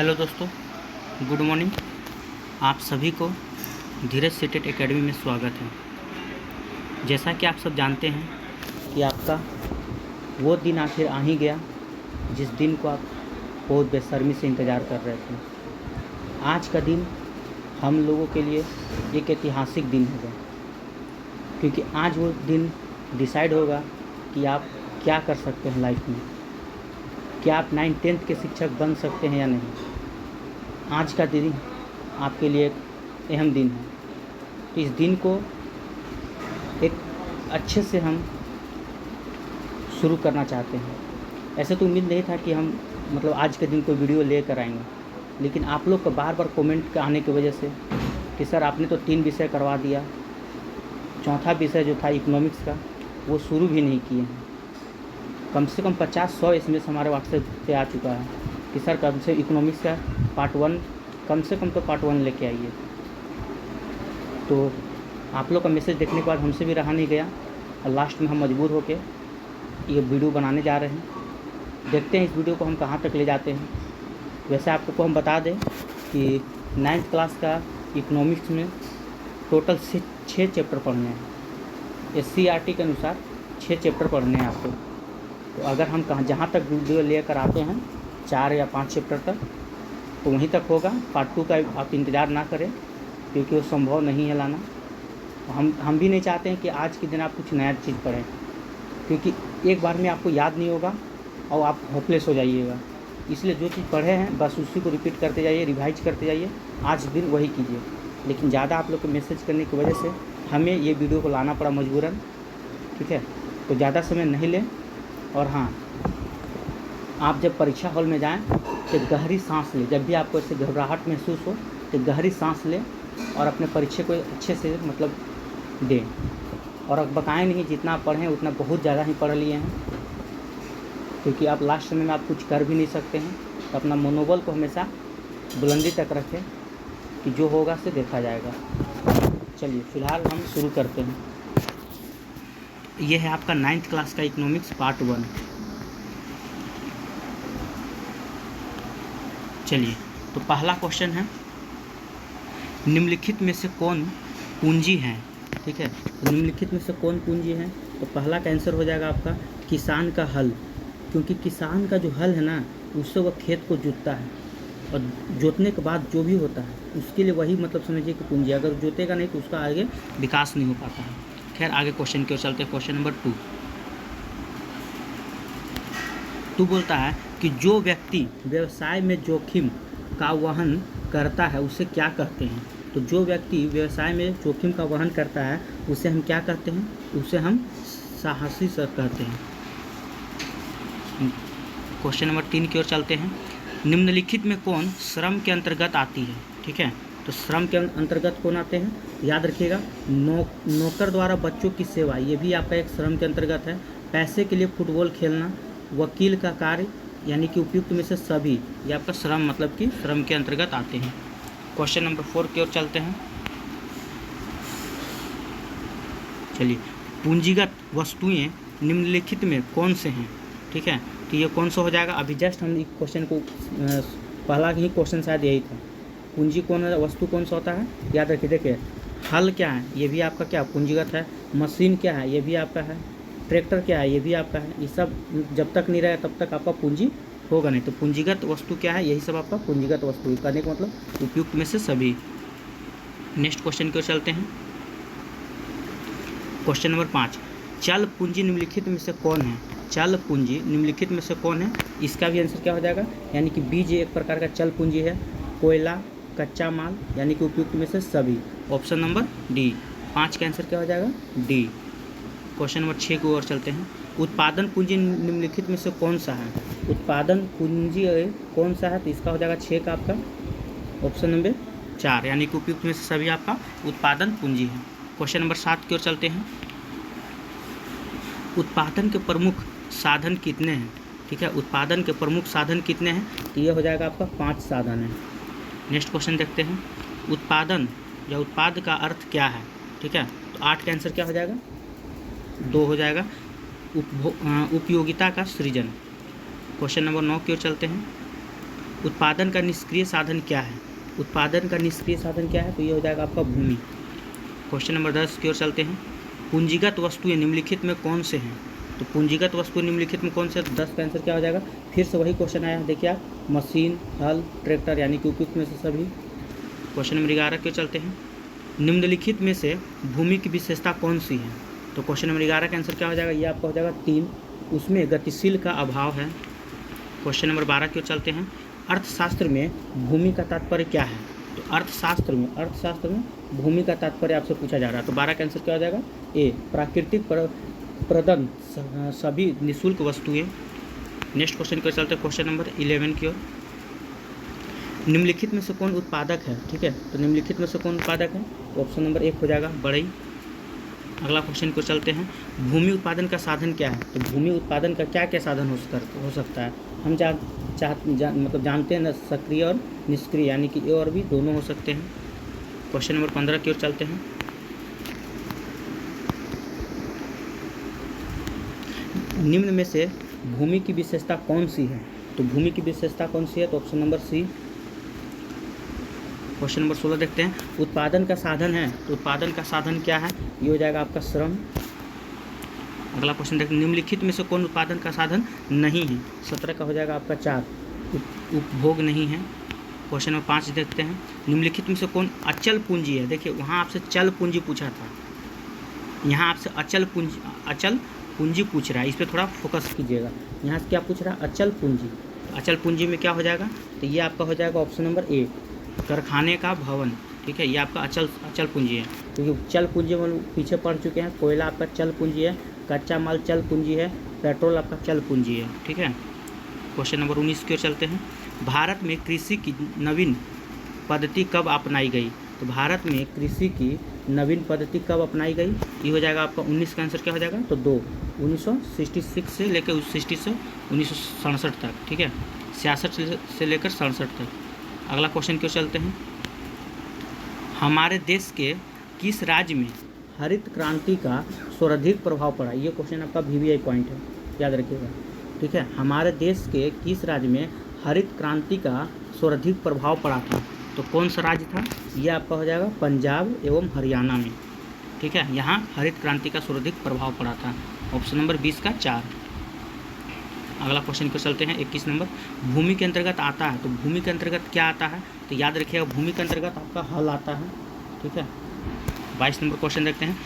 Hello दोस्तों, good morning. आप सभी को धीरज सीटेड एकेडमी में स्वागत है। जैसा कि आप सब जानते हैं कि आपका वो दिन आखिर आ ही गया जिस दिन को आप बहुत बेशर्मी से इंतज़ार कर रहे थे। आज का दिन हम लोगों के लिए एक ऐतिहासिक दिन होगा, क्योंकि आज वो दिन डिसाइड होगा कि आप क्या कर सकते हैं लाइफ में, क्या आप 9th-10th के शिक्षक बन सकते हैं या नहीं। आज का दिन आपके लिए एक अहम दिन है, तो इस दिन को एक अच्छे से हम शुरू करना चाहते हैं। ऐसे तो उम्मीद नहीं था कि हम आज के दिन कोई वीडियो लेकर आएंगे, लेकिन आप लोग का बार बार कमेंट आने की वजह से कि सर आपने तो 3 विषय करवा दिया, चौथा विषय जो था इकोनॉमिक्स का वो शुरू भी नहीं किए हैं। कम से कम 50-100 इसमें से हमारे व्हाट्सएप पे आ चुका है कि सर कम से इकोनॉमिक्स का पार्ट 1 कम से कम तो पार्ट 1 लेके आइए। तो आप लोग का मैसेज देखने के बाद हमसे भी रहा नहीं गया और लास्ट में हम मजबूर होके ये वीडियो बनाने जा रहे हैं। देखते हैं इस वीडियो को हम कहाँ तक ले जाते हैं। वैसे आपको हम बता दें कि 9th क्लास का इकोनॉमिक्स में टोटल 6 चैप्टर पढ़ने हैं। SCERT के अनुसार 6 चैप्टर पढ़ने हैं आपको। तो अगर हम जहाँ तक वीडियो लेकर आते हैं 4 या 5 चैप्टर तक, तो वहीं तक होगा। पार्ट 2 का आप इंतज़ार ना करें, क्योंकि वो संभव नहीं है लाना। हम भी नहीं चाहते हैं कि आज के दिन आप कुछ नया चीज़ पढ़ें, क्योंकि एक बार में आपको याद नहीं होगा और आप होपलेस हो जाइएगा। इसलिए जो चीज़ पढ़े हैं बस उसी को रिपीट करते जाइए, रिवाइज करते जाइए, आज दिन वही कीजिए। लेकिन ज़्यादा आप लोग को मैसेज करने की वजह से हमें ये वीडियो को लाना पड़ा मजबूरन, ठीक है। तो ज़्यादा समय नहीं लें। और हाँ, आप जब परीक्षा हॉल में जाएं तो गहरी सांस लें। जब भी आपको ऐसे घबराहट महसूस हो तो गहरी सांस लें और अपने परीक्षा को अच्छे से दें। और अब बकाएँ नहीं, जितना आप पढ़ें उतना बहुत ज़्यादा ही पढ़ लिए हैं, क्योंकि आप लास्ट समय में आप कुछ कर भी नहीं सकते हैं। तो अपना मनोबल को हमेशा बुलंदी तक रखें कि जो होगा से देखा जाएगा। चलिए फ़िलहाल हम शुरू करते हैं। ये है आपका 9th क्लास का इकोनॉमिक्स पार्ट 1। चलिए, तो पहला क्वेश्चन है, निम्नलिखित में से कौन पूंजी है। ठीक है, तो निम्नलिखित में से कौन पूंजी है। तो पहला का आंसर हो जाएगा आपका किसान का हल, क्योंकि किसान का जो हल है ना, उससे वह खेत को जोतता है और जोतने के बाद जो भी होता है उसके लिए वही समझिए कि पूंजी। अगर जोतेगा नहीं तो उसका आगे विकास नहीं हो पाता है। खैर, आगे क्वेश्चन की ओर चलते हैं। क्वेश्चन नंबर 2 बोलता है कि जो व्यक्ति व्यवसाय में जोखिम का वहन करता है उसे क्या कहते हैं। तो जो व्यक्ति व्यवसाय में जोखिम का वहन करता है उसे हम क्या कहते हैं, उसे हम साहसी कहते हैं। क्वेश्चन नंबर 3 की ओर चलते हैं। निम्नलिखित में कौन श्रम के अंतर्गत आती है। ठीक है, तो श्रम के अंतर्गत कौन आते हैं, याद रखिएगा। नौकर द्वारा बच्चों की सेवा, ये भी आपका एक श्रम के अंतर्गत है। पैसे के लिए फुटबॉल खेलना, वकील का कार्य, यानी कि उपयुक्त में से सभी, ये आपका श्रम कि श्रम के अंतर्गत आते हैं। क्वेश्चन नंबर 4 की ओर चलते हैं। चलिए, पूंजीगत वस्तुएं निम्नलिखित में कौन से हैं। ठीक है, तो ये कौन सा हो जाएगा। अभी जस्ट हम क्वेश्चन को पहला ही क्वेश्चन शायद यही था, पूंजी कौन है, वस्तु कौन सा होता है। याद रखिए, देखिए हल क्या है, ये भी आपका क्या पूंजीगत है। मशीन क्या है, ये भी आपका है। ट्रैक्टर क्या है, ये भी आपका है। ये सब जब तक नहीं रहेगा तब तक आपका पूंजी होगा नहीं। तो पूंजीगत वस्तु क्या है, यही सब आपका पूंजीगत वस्तु करने का उपयुक्त में से सभी। नेक्स्ट क्वेश्चन की ओर चलते हैं। क्वेश्चन नंबर 5, चल पूंजी निम्नलिखित में से कौन है। चल पूंजी निम्नलिखित में से कौन है, इसका भी आंसर क्या हो जाएगा, यानी कि बीज एक प्रकार का चल पूंजी है। कोयला, कच्चा माल, यानी कि उपयुक्त में से सभी। Option number D. 5 का आंसर क्या हो जाएगा, डी। क्वेश्चन नंबर 6 की ओर चलते हैं। उत्पादन पूंजी निम्नलिखित में से कौन सा है। उत्पादन पूंजी कौन सा है, तो इसका हो जाएगा 6 का आपका ऑप्शन नंबर 4, यानी कि उपयुक्त में से सभी आपका उत्पादन पूंजी है। क्वेश्चन नंबर 7 की ओर चलते हैं। उत्पादन के प्रमुख साधन कितने हैं। ठीक है, उत्पादन के प्रमुख साधन कितने हैं, तो ये हो जाएगा आपका 5 साधन है। नेक्स्ट क्वेश्चन देखते हैं। उत्पादन या उत्पाद का अर्थ क्या है। ठीक है, तो 8 का आंसर क्या हो जाएगा, 2 हो जाएगा। उपयोगिता का सृजन। क्वेश्चन नंबर 9 की ओर चलते हैं। उत्पादन का निष्क्रिय साधन क्या है? उत्पादन का निष्क्रिय साधन क्या है? तो ये हो जाएगा आपका भूमि। क्वेश्चन नंबर 10 की ओर चलते हैं। पूंजीगत वस्तुएं निम्नलिखित में कौन से हैं? तो पूंजीगत वस्तु निम्नलिखित में कौन से? 10 का आंसर क्या हो जाएगा? फिर से वही क्वेश्चन आया, देखिए आप, मशीन, हल, ट्रैक्टर, यानी कि उपयुक्त में से सभी। क्वेश्चन नंबर 11 की ओर चलते हैं। निम्नलिखित में से भूमि की विशेषता कौन सी है? तो क्वेश्चन नंबर 11 का आंसर क्या हो जाएगा? ये आपका हो जाएगा 3, उसमें गतिशील का अभाव है। क्वेश्चन नंबर 12 की ओर चलते हैं। अर्थशास्त्र में भूमि का तात्पर्य क्या है? तो अर्थशास्त्र में भूमि का तात्पर्य आपसे पूछा जा रहा है। तो 12 का आंसर क्या हो जाएगा? ए, प्राकृतिक प्रदन सभी निःशुल्क वस्तुएं। नेक्स्ट क्वेश्चन की ओर चलते हैं, क्वेश्चन नंबर 11 की ओर। निम्नलिखित में से कौन उत्पादक है? ठीक है, तो निम्नलिखित में से कौन उत्पादक है? तो ऑप्शन नंबर 1 हो जाएगा बढ़ई। अगला क्वेश्चन को चलते हैं। भूमि उत्पादन का साधन क्या है? तो भूमि उत्पादन का क्या क्या साधन हो सकता है? हम मतलब जानते हैं ना, सक्रिय और निष्क्रिय, यानी कि ए और बी दोनों हो सकते हैं। क्वेश्चन नंबर 15 की ओर चलते हैं। निम्न में से भूमि की विशेषता कौन सी है? तो भूमि की विशेषता कौन सी है? तो option number C. Question number 16 देखते हैं। उत्पादन का साधन है, तो उत्पादन का साधन क्या है? ये हो जाएगा आपका श्रम। अगला क्वेश्चन देखते हैं। निम्नलिखित में से कौन उत्पादन का साधन नहीं है? 17 का हो जाएगा आपका 4, उपभोग नहीं है। क्वेश्चन नंबर 5 देखते हैं। निम्नलिखित में से कौन अचल पूंजी है? देखिए, वहाँ आपसे चल पूंजी पूछा था, यहाँ आपसे अचल पूंजी पूछ रहा है। इस पर थोड़ा फोकस कीजिएगा। यहाँ से क्या पूछ रहा है? अचल पूंजी। अचल पूंजी में क्या हो जाएगा? तो ये आपका हो जाएगा ऑप्शन नंबर ए, कारखाने का भवन। ठीक है, ये आपका अचल पूंजी है। क्योंकि चल पूंजी हम पीछे पढ़ चुके हैं। कोयला आपका चल पूंजी है, कच्चा माल चल पूंजी है, पेट्रोल आपका चल पूंजी है। ठीक है, क्वेश्चन नंबर 19 की ओर चलते हैं। भारत में कृषि की नवीन पद्धति कब अपनाई गई? तो भारत में कृषि की नवीन पद्धति कब अपनाई गई? ये हो जाएगा आपका 19 का आंसर क्या हो जाएगा? तो 2, 1966 से लेकर 60 से 1967 तक। ठीक है, 66 से लेकर 67 तक। अगला क्वेश्चन क्यों चलते हैं। हमारे देश के किस राज्य में हरित क्रांति का सर्वाधिक प्रभाव पड़ा? ये क्वेश्चन आपका VVI पॉइंट है, याद रखिएगा। ठीक है, हमारे देश के किस राज्य में हरित क्रांति का सर्वाधिक प्रभाव पड़ा था? तो कौन सा राज्य था? ये आपका हो जाएगा पंजाब एवं हरियाणा में। ठीक है, यहाँ हरित क्रांति का सर्वाधिक प्रभाव पड़ा था। ऑप्शन नंबर 20 का 4। अगला क्वेश्चन को चलते हैं 21 नंबर। भूमि के अंतर्गत आता है, तो भूमि के अंतर्गत क्या आता है? तो याद रखिएगा, भूमि के अंतर्गत आपका हल आता है। ठीक है, 22 नंबर क्वेश्चन देखते हैं।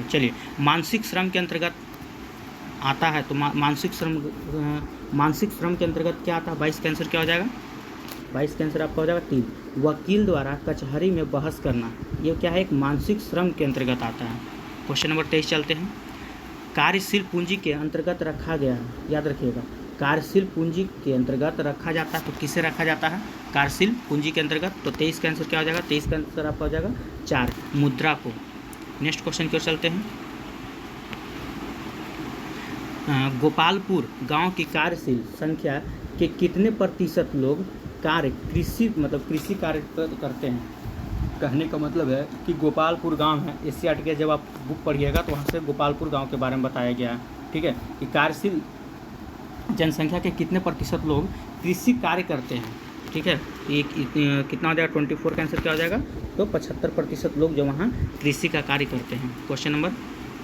चलिए, मानसिक श्रम के अंतर्गत आता है, तो मानसिक श्रम के अंतर्गत क्या आता है? 22 का आंसर क्या हो जाएगा? 22 का आंसर आपका हो जाएगा 3, वकील द्वारा कचहरी में बहस करना। ये क्या है? एक मानसिक श्रम के अंतर्गत आता है। क्वेश्चन नंबर 23 चलते हैं। कार्यशील पूंजी के अंतर्गत रखा गया है, याद रखिएगा, कार्यशील पूंजी के अंतर्गत रखा जाता है। तो किसे रखा जाता है कार्यशील पूंजी के अंतर्गत? तो 23 का आंसर क्या हो जाएगा? 23 का आंसर आपका हो जाएगा 4, मुद्रा को। नेक्स्ट क्वेश्चन की ओर चलते हैं। गोपालपुर गांव की कार्यशील संख्या के कितने प्रतिशत लोग कृषि कार्य करते हैं? कहने का मतलब है कि गोपालपुर गांव है, एशियाड के जब आप बुक पढ़िएगा तो वहाँ से गोपालपुर गांव के बारे में बताया गया है। ठीक है, कि कार्यशील जनसंख्या के कितने प्रतिशत लोग कृषि कार्य करते हैं? ठीक है, एक कितना हो जाएगा? 24 का आंसर क्या हो जाएगा? तो 75% लोग जो वहाँ कृषि का कार्य करते हैं। क्वेश्चन नंबर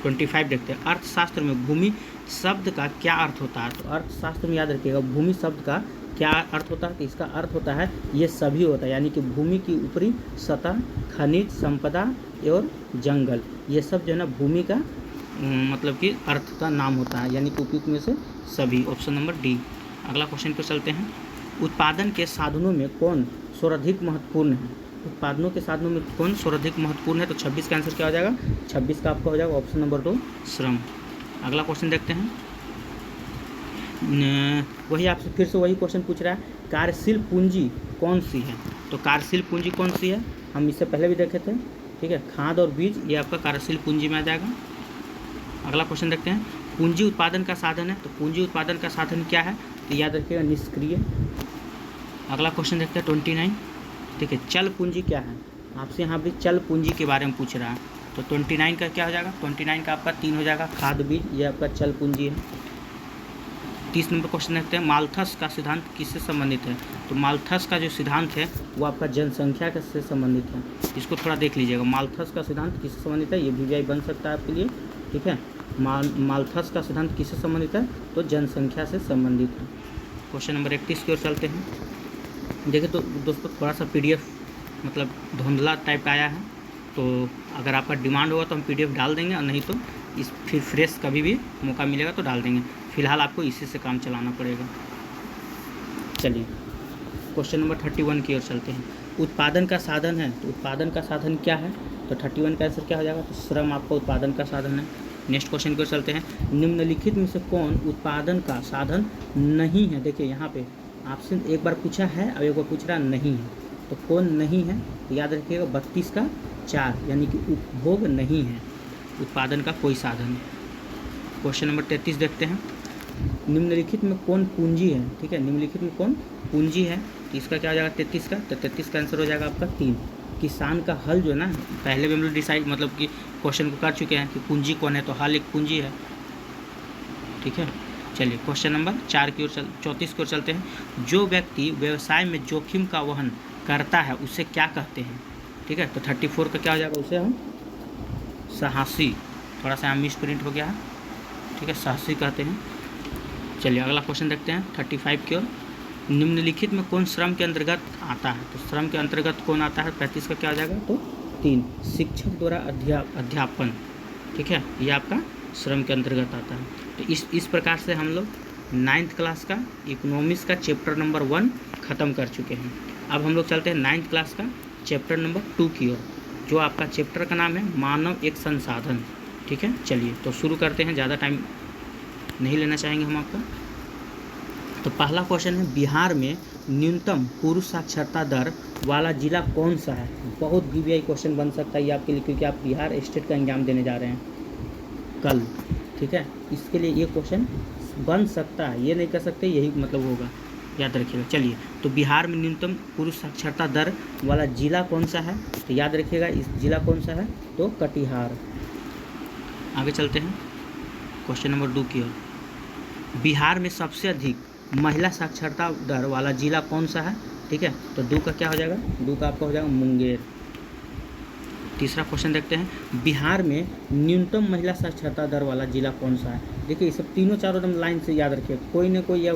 25 देखते हैं। अर्थशास्त्र में भूमि शब्द का क्या अर्थ होता है? तो अर्थशास्त्र में याद रखिएगा, भूमि शब्द का क्या अर्थ होता है? तो इसका अर्थ होता है ये सभी होता है, यानी कि भूमि की ऊपरी सतह, खनिज संपदा और जंगल, ये सब जो है ना भूमि का मतलब कि अर्थ का नाम होता है, यानी कि उपयुक्त में से सभी। Option number D. अगला क्वेश्चन पर चलते हैं। उत्पादन के साधनों में कौन सर्वाधिक महत्वपूर्ण है? उत्पादनों के साधनों में कौन सर्वाधिक महत्वपूर्ण है? तो 26 का आंसर क्या हो जाएगा? 26 का आपका हो जाएगा ऑप्शन नंबर 2, श्रम। अगला क्वेश्चन देखते हैं। वही आपसे फिर से वही क्वेश्चन पूछ रहा है, कार्यशील पूंजी कौन सी है? तो कार्यशील पूंजी कौन सी है? हम इससे पहले भी देखे थे। ठीक है, खाद और बीज, ये आपका कार्यशील पूंजी में आ जाएगा। अगला क्वेश्चन देखते हैं। पूंजी उत्पादन का साधन है, तो पूंजी उत्पादन का साधन क्या है? तो याद रखिएगा, निष्क्रिय। अगला क्वेश्चन देखते हैं 29। ठीक है, चल पूंजी क्या है? आपसे यहाँ भी चल पूंजी के बारे में पूछ रहा है। तो 29 का क्या हो जाएगा? 29 का आपका 3 हो जाएगा, खाद बीज, ये आपका चल पूंजी है। 30 नंबर क्वेश्चन देखते हैं, माल्थस का सिद्धांत किससे संबंधित है? तो माल्थस का जो सिद्धांत है वो आपका जनसंख्या से संबंधित है। इसको थोड़ा देख लीजिएगा, माल्थस का सिद्धांत किससे संबंधित है, ये वीवीआई बन सकता है आपके लिए, ठीक है। माल्थस का सिद्धांत किससे संबंधित है? तो जनसंख्या से संबंधित है। क्वेश्चन नंबर 31 की ओर चलते हैं। देखिए तो दोस्तों थोड़ा सा PDF मतलब धुंधला टाइप का आया है, तो अगर आपका डिमांड होगा तो हम PDF डाल देंगे, और नहीं तो इस फिर फ्रेश कभी भी मौका मिलेगा तो डाल देंगे। फिलहाल आपको इसी से काम चलाना पड़ेगा। चलिए क्वेश्चन नंबर 31 की ओर चलते हैं। उत्पादन का साधन है, तो उत्पादन का साधन क्या है? तो 31 का आंसर क्या हो जाएगा? तो श्रम आपका उत्पादन का साधन है। नेक्स्ट क्वेश्चन की ओर चलते हैं। निम्नलिखित में से कौन उत्पादन का साधन नहीं है? देखिए यहाँ पे ऑप्शन एक बार पूछा है और एक बार पूछ रहा नहीं है, तो कौन नहीं है? तो याद रखिएगा 32 का 4, यानी कि उपभोग नहीं है उत्पादन का कोई साधन। क्वेश्चन नंबर 33 देखते हैं। निम्नलिखित में कौन पूंजी है? ठीक है, निम्नलिखित में कौन पूंजी है? तो इसका क्या हो जाएगा 33 का? तो 33 का आंसर हो जाएगा आपका 3। किसान का हल जो है ना, पहले भी हम लोग डिसाइड मतलब कि क्वेश्चन को कर चुके हैं कि पूंजी कौन है, तो हल एक पूंजी है, ठीक है। चलिए क्वेश्चन नंबर 34 की ओर चलते हैं। जो व्यक्ति व्यवसाय में जोखिम का वहन करता है उसे क्या कहते हैं? ठीक है, तो 34 का क्या हो जाएगा? उसे हम साहसी, थोड़ा सा मिस प्रिंट हो गया है, ठीक है, साहसी कहते हैं। चलिए अगला क्वेश्चन देखते हैं 35 की ओर। निम्नलिखित में कौन श्रम के अंतर्गत आता है? तो श्रम के अंतर्गत कौन आता है? 35 का क्या हो जाएगा? तो 3, शिक्षक द्वारा अध्यापन, ठीक है, ये आपका श्रम के अंतर्गत आता है। तो इस प्रकार से हम लोग 9th क्लास का इकोनॉमिक्स का चैप्टर नंबर 1 ख़त्म कर चुके हैं। अब हम लोग चलते हैं 9th क्लास का चैप्टर नंबर 2 की ओर, जो आपका चैप्टर का नाम है मानव एक संसाधन, ठीक है। चलिए तो शुरू करते हैं, ज़्यादा टाइम नहीं लेना चाहेंगे हम आपका। तो पहला क्वेश्चन है, बिहार में न्यूनतम पुरुष साक्षरता दर वाला जिला कौन सा है? बहुत वीवीआई क्वेश्चन बन सकता है ये आपके लिए, क्योंकि आप बिहार स्टेट का एग्जाम देने जा रहे हैं कल, ठीक है। इसके लिए ये क्वेश्चन बन सकता है, ये नहीं कर सकते, यही मतलब होगा, याद रखिएगा। चलिए तो बिहार में न्यूनतम पुरुष साक्षरता दर वाला जिला कौन सा है? तो याद रखिएगा इस जिला कौन सा है? तो कटिहार। आगे चलते हैं क्वेश्चन नंबर 2 की ओर। बिहार में सबसे अधिक महिला साक्षरता दर वाला जिला कौन सा है? ठीक है, तो 2 का क्या हो जाएगा? 2 का आपका हो जाएगा मुंगेर। तीसरा क्वेश्चन देखते हैं, बिहार में न्यूनतम महिला साक्षरता दर वाला जिला कौन सा है? देखिए ये सब तीनों चारों एकदम लाइन से याद रखिए, कोई ना कोई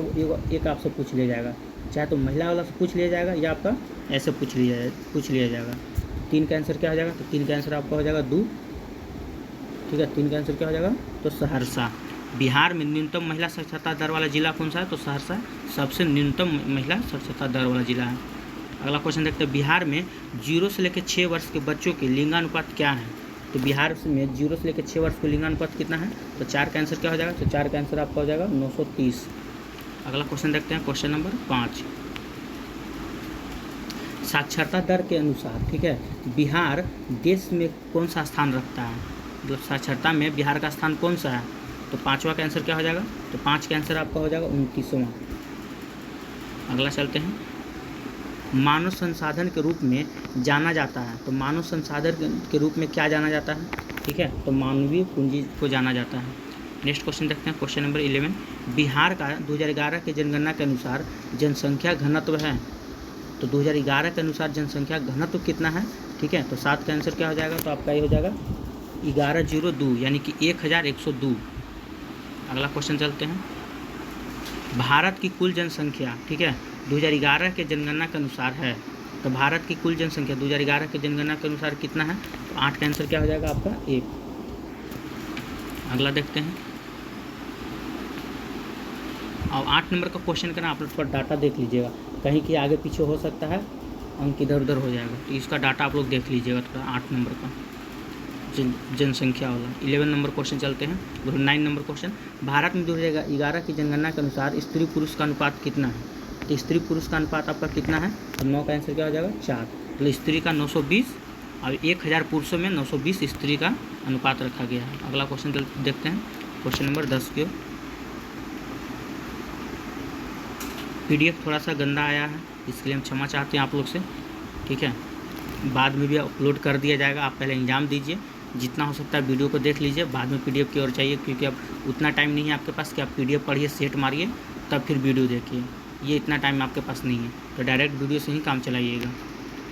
एक आपसे पूछ लिया जाएगा, चाहे तो महिला वाला से पूछ लिया जाएगा या आपका ऐसे पूछ लिया जाएगा। 3 का आंसर क्या हो जाएगा? तो 3 का आंसर आपका हो जाएगा 2, ठीक है। 3 का आंसर क्या हो जाएगा? तो सहरसा। बिहार में न्यूनतम महिला साक्षरता दर वाला जिला कौन सा है? तो सहरसा सबसे न्यूनतम महिला साक्षरता दर वाला जिला है। अगला क्वेश्चन देखते हैं, बिहार में 0 से लेकर 6 वर्ष के बच्चों के लिंगानुपात क्या है? तो बिहार में 0 से लेकर 6 वर्ष के लिंगानुपात कितना है? तो 4 का आंसर क्या हो जाएगा? तो 4 का आंसर आपका हो जाएगा 930। अगला क्वेश्चन देखते हैं क्वेश्चन नंबर 5। साक्षरता दर के अनुसार, ठीक है, बिहार देश में कौन सा स्थान रखता है? जो साक्षरता में बिहार का स्थान कौन सा है? तो 5वां का आंसर क्या हो जाएगा? तो 5 का आंसर आपका हो जाएगा 29वां। अगला चलते हैं, मानव संसाधन के रूप में जाना जाता है, तो मानव संसाधन के रूप में क्या जाना जाता है? ठीक है, तो मानवीय पूंजी को जाना जाता है। नेक्स्ट क्वेश्चन देखते हैं क्वेश्चन नंबर 11। बिहार का 2011 के जनगणना के अनुसार जनसंख्या घनत्व है, तो 2011 के अनुसार जनसंख्या घनत्व कितना है? ठीक है, तो 7 का आंसर क्या हो जाएगा? तो आपका ये हो जाएगा 1102, यानी कि 1102। अगला क्वेश्चन चलते हैं, भारत की कुल जनसंख्या, ठीक है, 2011 के जनगणना के अनुसार है, तो भारत की कुल जनसंख्या 2011 के जनगणना के अनुसार कितना है? तो 8 का आंसर क्या हो जाएगा आपका? 1। अगला देखते हैं, और 8 नंबर का क्वेश्चन का ना आप लोग थोड़ा डाटा देख लीजिएगा, कहीं कि आगे पीछे हो सकता है, अंक इधर उधर हो जाएगा, तो इसका डाटा आप लोग देख लीजिएगा थोड़ा। 8 नंबर का जनसंख्या वाला। 11 नंबर क्वेश्चन चलते हैं, 9 नंबर क्वेश्चन, भारत में 2011 की जनगणना के अनुसार स्त्री पुरुष का अनुपात कितना है? तो स्त्री पुरुष का अनुपात आपका कितना है? तो 9 का आंसर क्या हो जाएगा? 4। तो स्त्री का 920 और 1000 पुरुषों में 920 स्त्री का अनुपात रखा गया है। अगला क्वेश्चन देखते हैं क्वेश्चन नंबर 10 की। PDF थोड़ा सा गंदा आया है, इसके लिए हम क्षमा चाहते हैं आप लोग से, ठीक है। बाद में भी अपलोड कर दिया जाएगा, आप पहले एग्ज़ाम दीजिए, जितना हो सकता है वीडियो को देख लीजिए, बाद में PDF की ओर चाहिए, क्योंकि अब उतना टाइम नहीं है आपके पास कि आप PDF पढ़िए, सेट मारिए, तब फिर वीडियो देखिए। ये इतना टाइम आपके पास नहीं है, तो डायरेक्ट वीडियो से ही काम चलाइएगा।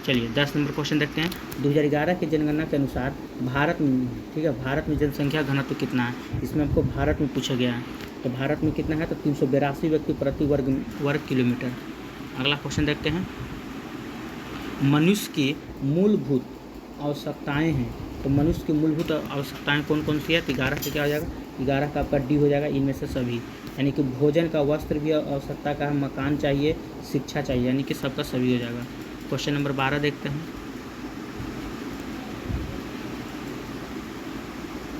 चलिए 10 नंबर क्वेश्चन देखते हैं। 2011 की जनगणना के अनुसार भारत में, ठीक है, भारत में जनसंख्या घनत्व कितना है? इसमें आपको भारत में पूछा गया है, तो भारत में कितना है? तो 382 व्यक्ति प्रति वर्ग किलोमीटर। अगला क्वेश्चन देखते हैं। मनुष्य की मूलभूत आवश्यकताएं हैं, तो मनुष्य की मूलभूत आवश्यकताएं कौन कौन सी है? तो 11 से क्या हो जाएगा? 11 का आपका डी हो जाएगा, इनमें से सभी, यानी कि भोजन का, वस्त्र भी आवश्यकता का है, मकान चाहिए, शिक्षा चाहिए, यानी कि सबका सभी हो जाएगा। क्वेश्चन नंबर 12 देखते हैं।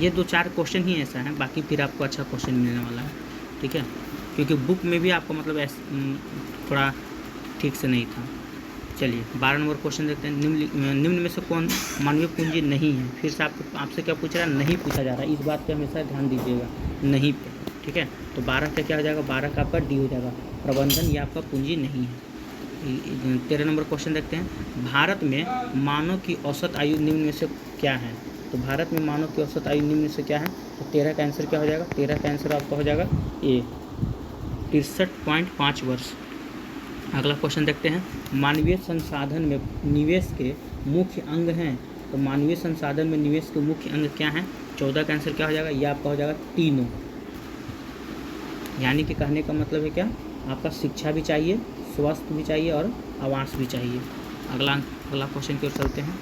ये 2-4 क्वेश्चन ही ऐसा है, बाकी फिर आपको अच्छा क्वेश्चन मिलने वाला है, ठीक है, क्योंकि बुक में भी आपको मतलब थोड़ा ठीक से नहीं था। चलिए 12 नंबर क्वेश्चन देखते हैं। निम्न में से कौन मानवीय पूंजी नहीं है? फिर से आपसे क्या पूछ रहा है? नहीं पूछा जा रहा है, इस बात पे हमेशा ध्यान दीजिएगा, नहीं पे, ठीक है। तो 12 का क्या हो जाएगा? 12 का आपका डी हो जाएगा, प्रबंधन, ये आपका पूंजी नहीं है। 13 नंबर क्वेश्चन देखते हैं। भारत में मानव की औसत आयु निम्न में से क्या है? तो भारत में मानव की औसत आयु निम्न में से क्या है? तो 13 का आंसर क्या हो जाएगा? 13 का आंसर आपका हो जाएगा ए, 63.5 वर्ष। अगला क्वेश्चन देखते हैं। मानवीय संसाधन में निवेश के मुख्य अंग हैं, तो मानवीय संसाधन में निवेश के मुख्य अंग क्या हैं? 14 का आंसर क्या हो जाएगा? ये आपका हो जाएगा तीनों, यानी कि कहने का मतलब है क्या? आपका शिक्षा भी चाहिए, स्वास्थ्य भी चाहिए और आवास भी चाहिए। अगला क्वेश्चन की ओर चलते हैं।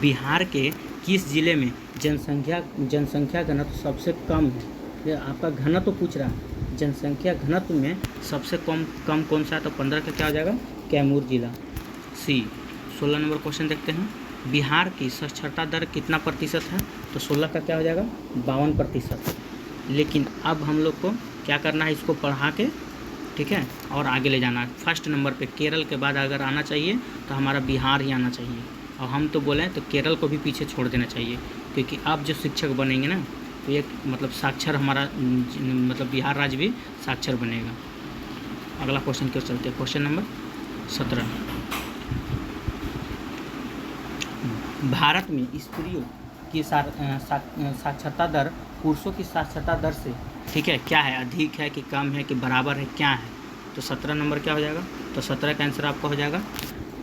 बिहार के किस जिले में जनसंख्या घनत्व सबसे कम है? ये आपका घनत्व पूछ रहा है, जनसंख्या घनत्व में सबसे कम कौन सा है? तो 15 का क्या हो जाएगा? कैमूर जिला, सी। 16 नंबर क्वेश्चन देखते हैं। बिहार की साक्षरता दर कितना प्रतिशत है? तो 16 का क्या हो जाएगा? 52%। लेकिन अब हम लोग को क्या करना है? इसको पढ़ा के, ठीक है, और आगे ले जाना है। फर्स्ट नंबर पे केरल के बाद अगर आना चाहिए तो हमारा बिहार ही आना चाहिए, और हम तो बोलें तो केरल को भी पीछे छोड़ देना चाहिए, क्योंकि अब जो शिक्षक बनेंगे ना, तो एक मतलब साक्षर हमारा मतलब बिहार राज्य भी साक्षर बनेगा। अगला क्वेश्चन की ओर चलते हैं। Question number 17। भारत में स्त्रियों की साक्षरता दर पुरुषों की साक्षरता दर से, ठीक है, क्या है? अधिक है कि कम है कि बराबर है, क्या है? तो 17 नंबर क्या हो जाएगा? तो 17 का आंसर आपका हो जाएगा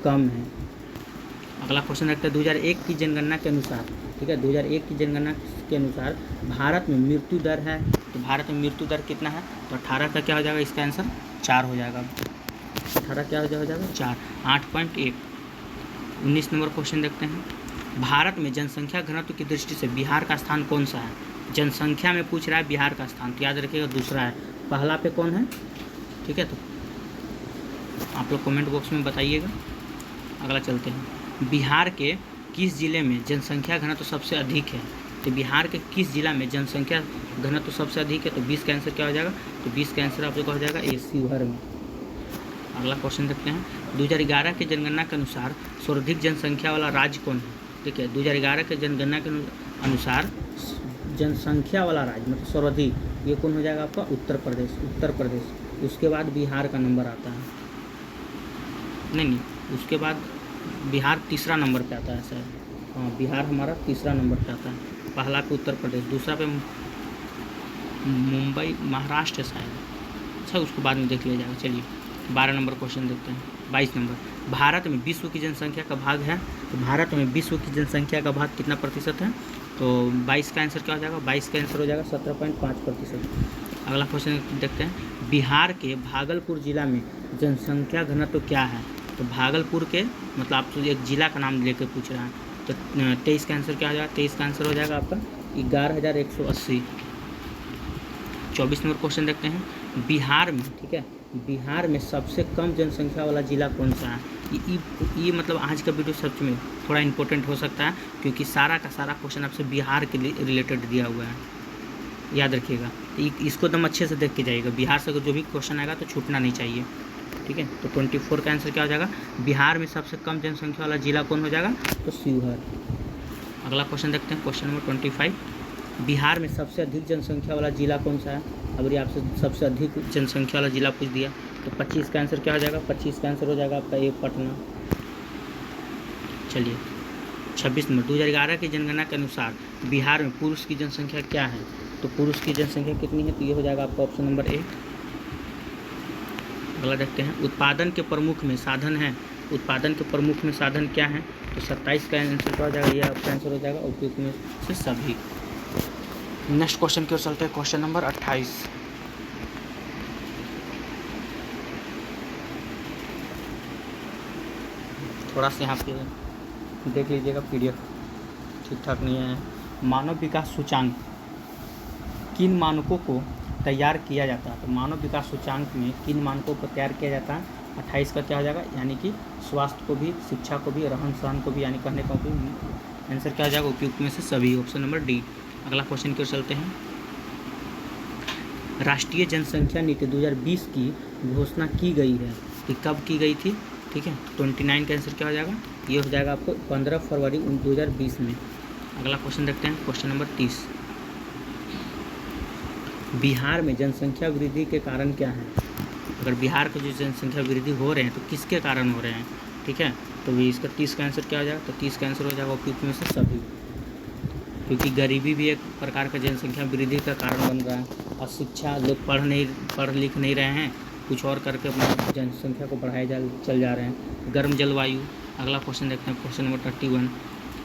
कम है। अगला क्वेश्चन रखते हैं। 2001 की जनगणना के अनुसार, ठीक है, 2001 की जनगणना के अनुसार भारत में मृत्यु दर है, तो भारत में मृत्यु दर कितना है? तो 18 का क्या हो जाएगा? इसका आंसर 4 हो जाएगा। 18 क्या हो जाएगा? 4, 8.1। 19 नंबर क्वेश्चन देखते हैं। भारत में जनसंख्या घनत्व की दृष्टि से बिहार का स्थान कौन सा है? जनसंख्या में पूछ रहा है बिहार का स्थान, तो याद रखिएगा दूसरा है, पहला पे कौन है? ठीक है, तो आप लोग कमेंट बॉक्स में बताइएगा। अगला चलते हैं। बिहार के किस जिले में जनसंख्या घनत्व सबसे अधिक है? तो बिहार के किस जिला में जनसंख्या घनत्व सबसे अधिक है? तो 20 का आंसर क्या हो जाएगा? तो 20 का आंसर आप लोग हो जाएगा ए, शिवहर में। अगला क्वेश्चन देखते हैं। 2011 की जनगणना के अनुसार सर्वाधिक जनसंख्या वाला राज्य कौन है? ठीक है, 2011 के जनगणना के अनुसार जनसंख्या वाला राज्य मतलब सर्वाधिक, ये कौन हो जाएगा आपका? उत्तर प्रदेश। उसके बाद बिहार का नंबर आता है, नहीं, उसके बाद बिहार तीसरा नंबर पे आता है शायद। हाँ, बिहार हमारा तीसरा नंबर पे आता है, पहला पे उत्तर प्रदेश, दूसरा पे मुंबई महाराष्ट्र शायद। अच्छा, उसको बाद में देख लिया जाएगा। चलिए 12 नंबर क्वेश्चन देखते हैं। 22 नंबर। भारत में विश्व की जनसंख्या का भाग है, तो भारत में विश्व की जनसंख्या का भाग कितना प्रतिशत है? तो 22 का आंसर क्या हो जाएगा? 22 का आंसर हो जाएगा 17.5%। अगला क्वेश्चन देखते हैं। बिहार के भागलपुर जिला में जनसंख्या घनत्व क्या है? तो भागलपुर के मतलब आपसे एक जिला का नाम लेकर पूछ रहा है, तो 23 का आंसर क्या हो जाएगा? 23 का आंसर हो जाएगा आपका 11,180। 24 नंबर क्वेश्चन देखते हैं। बिहार में, ठीक है, बिहार में सबसे कम जनसंख्या वाला जिला कौन सा है? ये मतलब आज का वीडियो सच में थोड़ा इम्पोर्टेंट हो सकता है, क्योंकि सारा का सारा क्वेश्चन आपसे बिहार के रिलेटेड दिया हुआ है, याद रखिएगा। इसको एकदम अच्छे से देख के जाइएगा, बिहार से जो भी क्वेश्चन आएगा तो छूटना नहीं चाहिए, ठीक है। तो 24 का आंसर क्या हो जाएगा? बिहार में सबसे कम जनसंख्या वाला जिला कौन हो जाएगा? तो शिवहर। अगला क्वेश्चन देखते हैं, क्वेश्चन नंबर 25। बिहार में सबसे अधिक जनसंख्या वाला जिला कौन सा है? अगर ये आपसे सबसे अधिक जनसंख्या वाला जिला पूछ दिया तो 25 का आंसर क्या हो जाएगा? 25 का आंसर हो जाएगा आपका ए पटना। चलिए 26 नंबर, 2011 की जनगणना के अनुसार बिहार में पुरुष की जनसंख्या क्या है? तो पुरुष की जनसंख्या कितनी है? तो ये हो जाएगा आपका ऑप्शन नंबर ए। अगला देखते हैं, उत्पादन के प्रमुख में साधन है, उत्पादन के प्रमुख में साधन क्या है? तो 27 का आंसर क्या हो जाएगा? ये आपका आंसर हो जाएगा उपयुक्त में से सभी। नेक्स्ट क्वेश्चन की ओर चलते हैं, क्वेश्चन नंबर 28। थोड़ा सा यहाँ पे देख लीजिएगा, पीडीएफ ठीक ठाक नहीं है। मानव विकास सूचांक किन मानकों को तैयार किया जाता है? तो मानव विकास सूचांक में किन मानकों को तैयार किया जाता है? 28 का क्या हो जाएगा? यानी कि स्वास्थ्य को भी, शिक्षा को भी, रहन सहन को भी, यानी कहने का भी आंसर क्या हो जाएगा? उपयुक्त में से सभी, ऑप्शन नंबर डी। अगला क्वेश्चन की ओर चलते हैं, राष्ट्रीय जनसंख्या नीति 2020 की घोषणा की गई है कि कब की गई थी? ठीक है, 29 का आंसर क्या हो जाएगा? ये हो जाएगा आपको 15 फरवरी 2020 में। अगला क्वेश्चन देखते हैं, क्वेश्चन नंबर 30। बिहार में जनसंख्या वृद्धि के कारण क्या है? अगर बिहार की जो जनसंख्या वृद्धि हो रहे हैं तो किसके कारण हो रहे हैं? ठीक है, तो भी इसका 30 का आंसर क्या हो जाएगा? तो 30 का आंसर हो जाएगा उपयुक्त में से सभी, क्योंकि गरीबी भी एक प्रकार का जनसंख्या वृद्धि का कारण बन रहा है, और शिक्षा, लोग पढ़ लिख नहीं रहे हैं, कुछ और करके अपनी जनसंख्या को बढ़ाए चल जा रहे हैं। गर्म जलवायु। अगला क्वेश्चन देखते हैं, क्वेश्चन नंबर 31।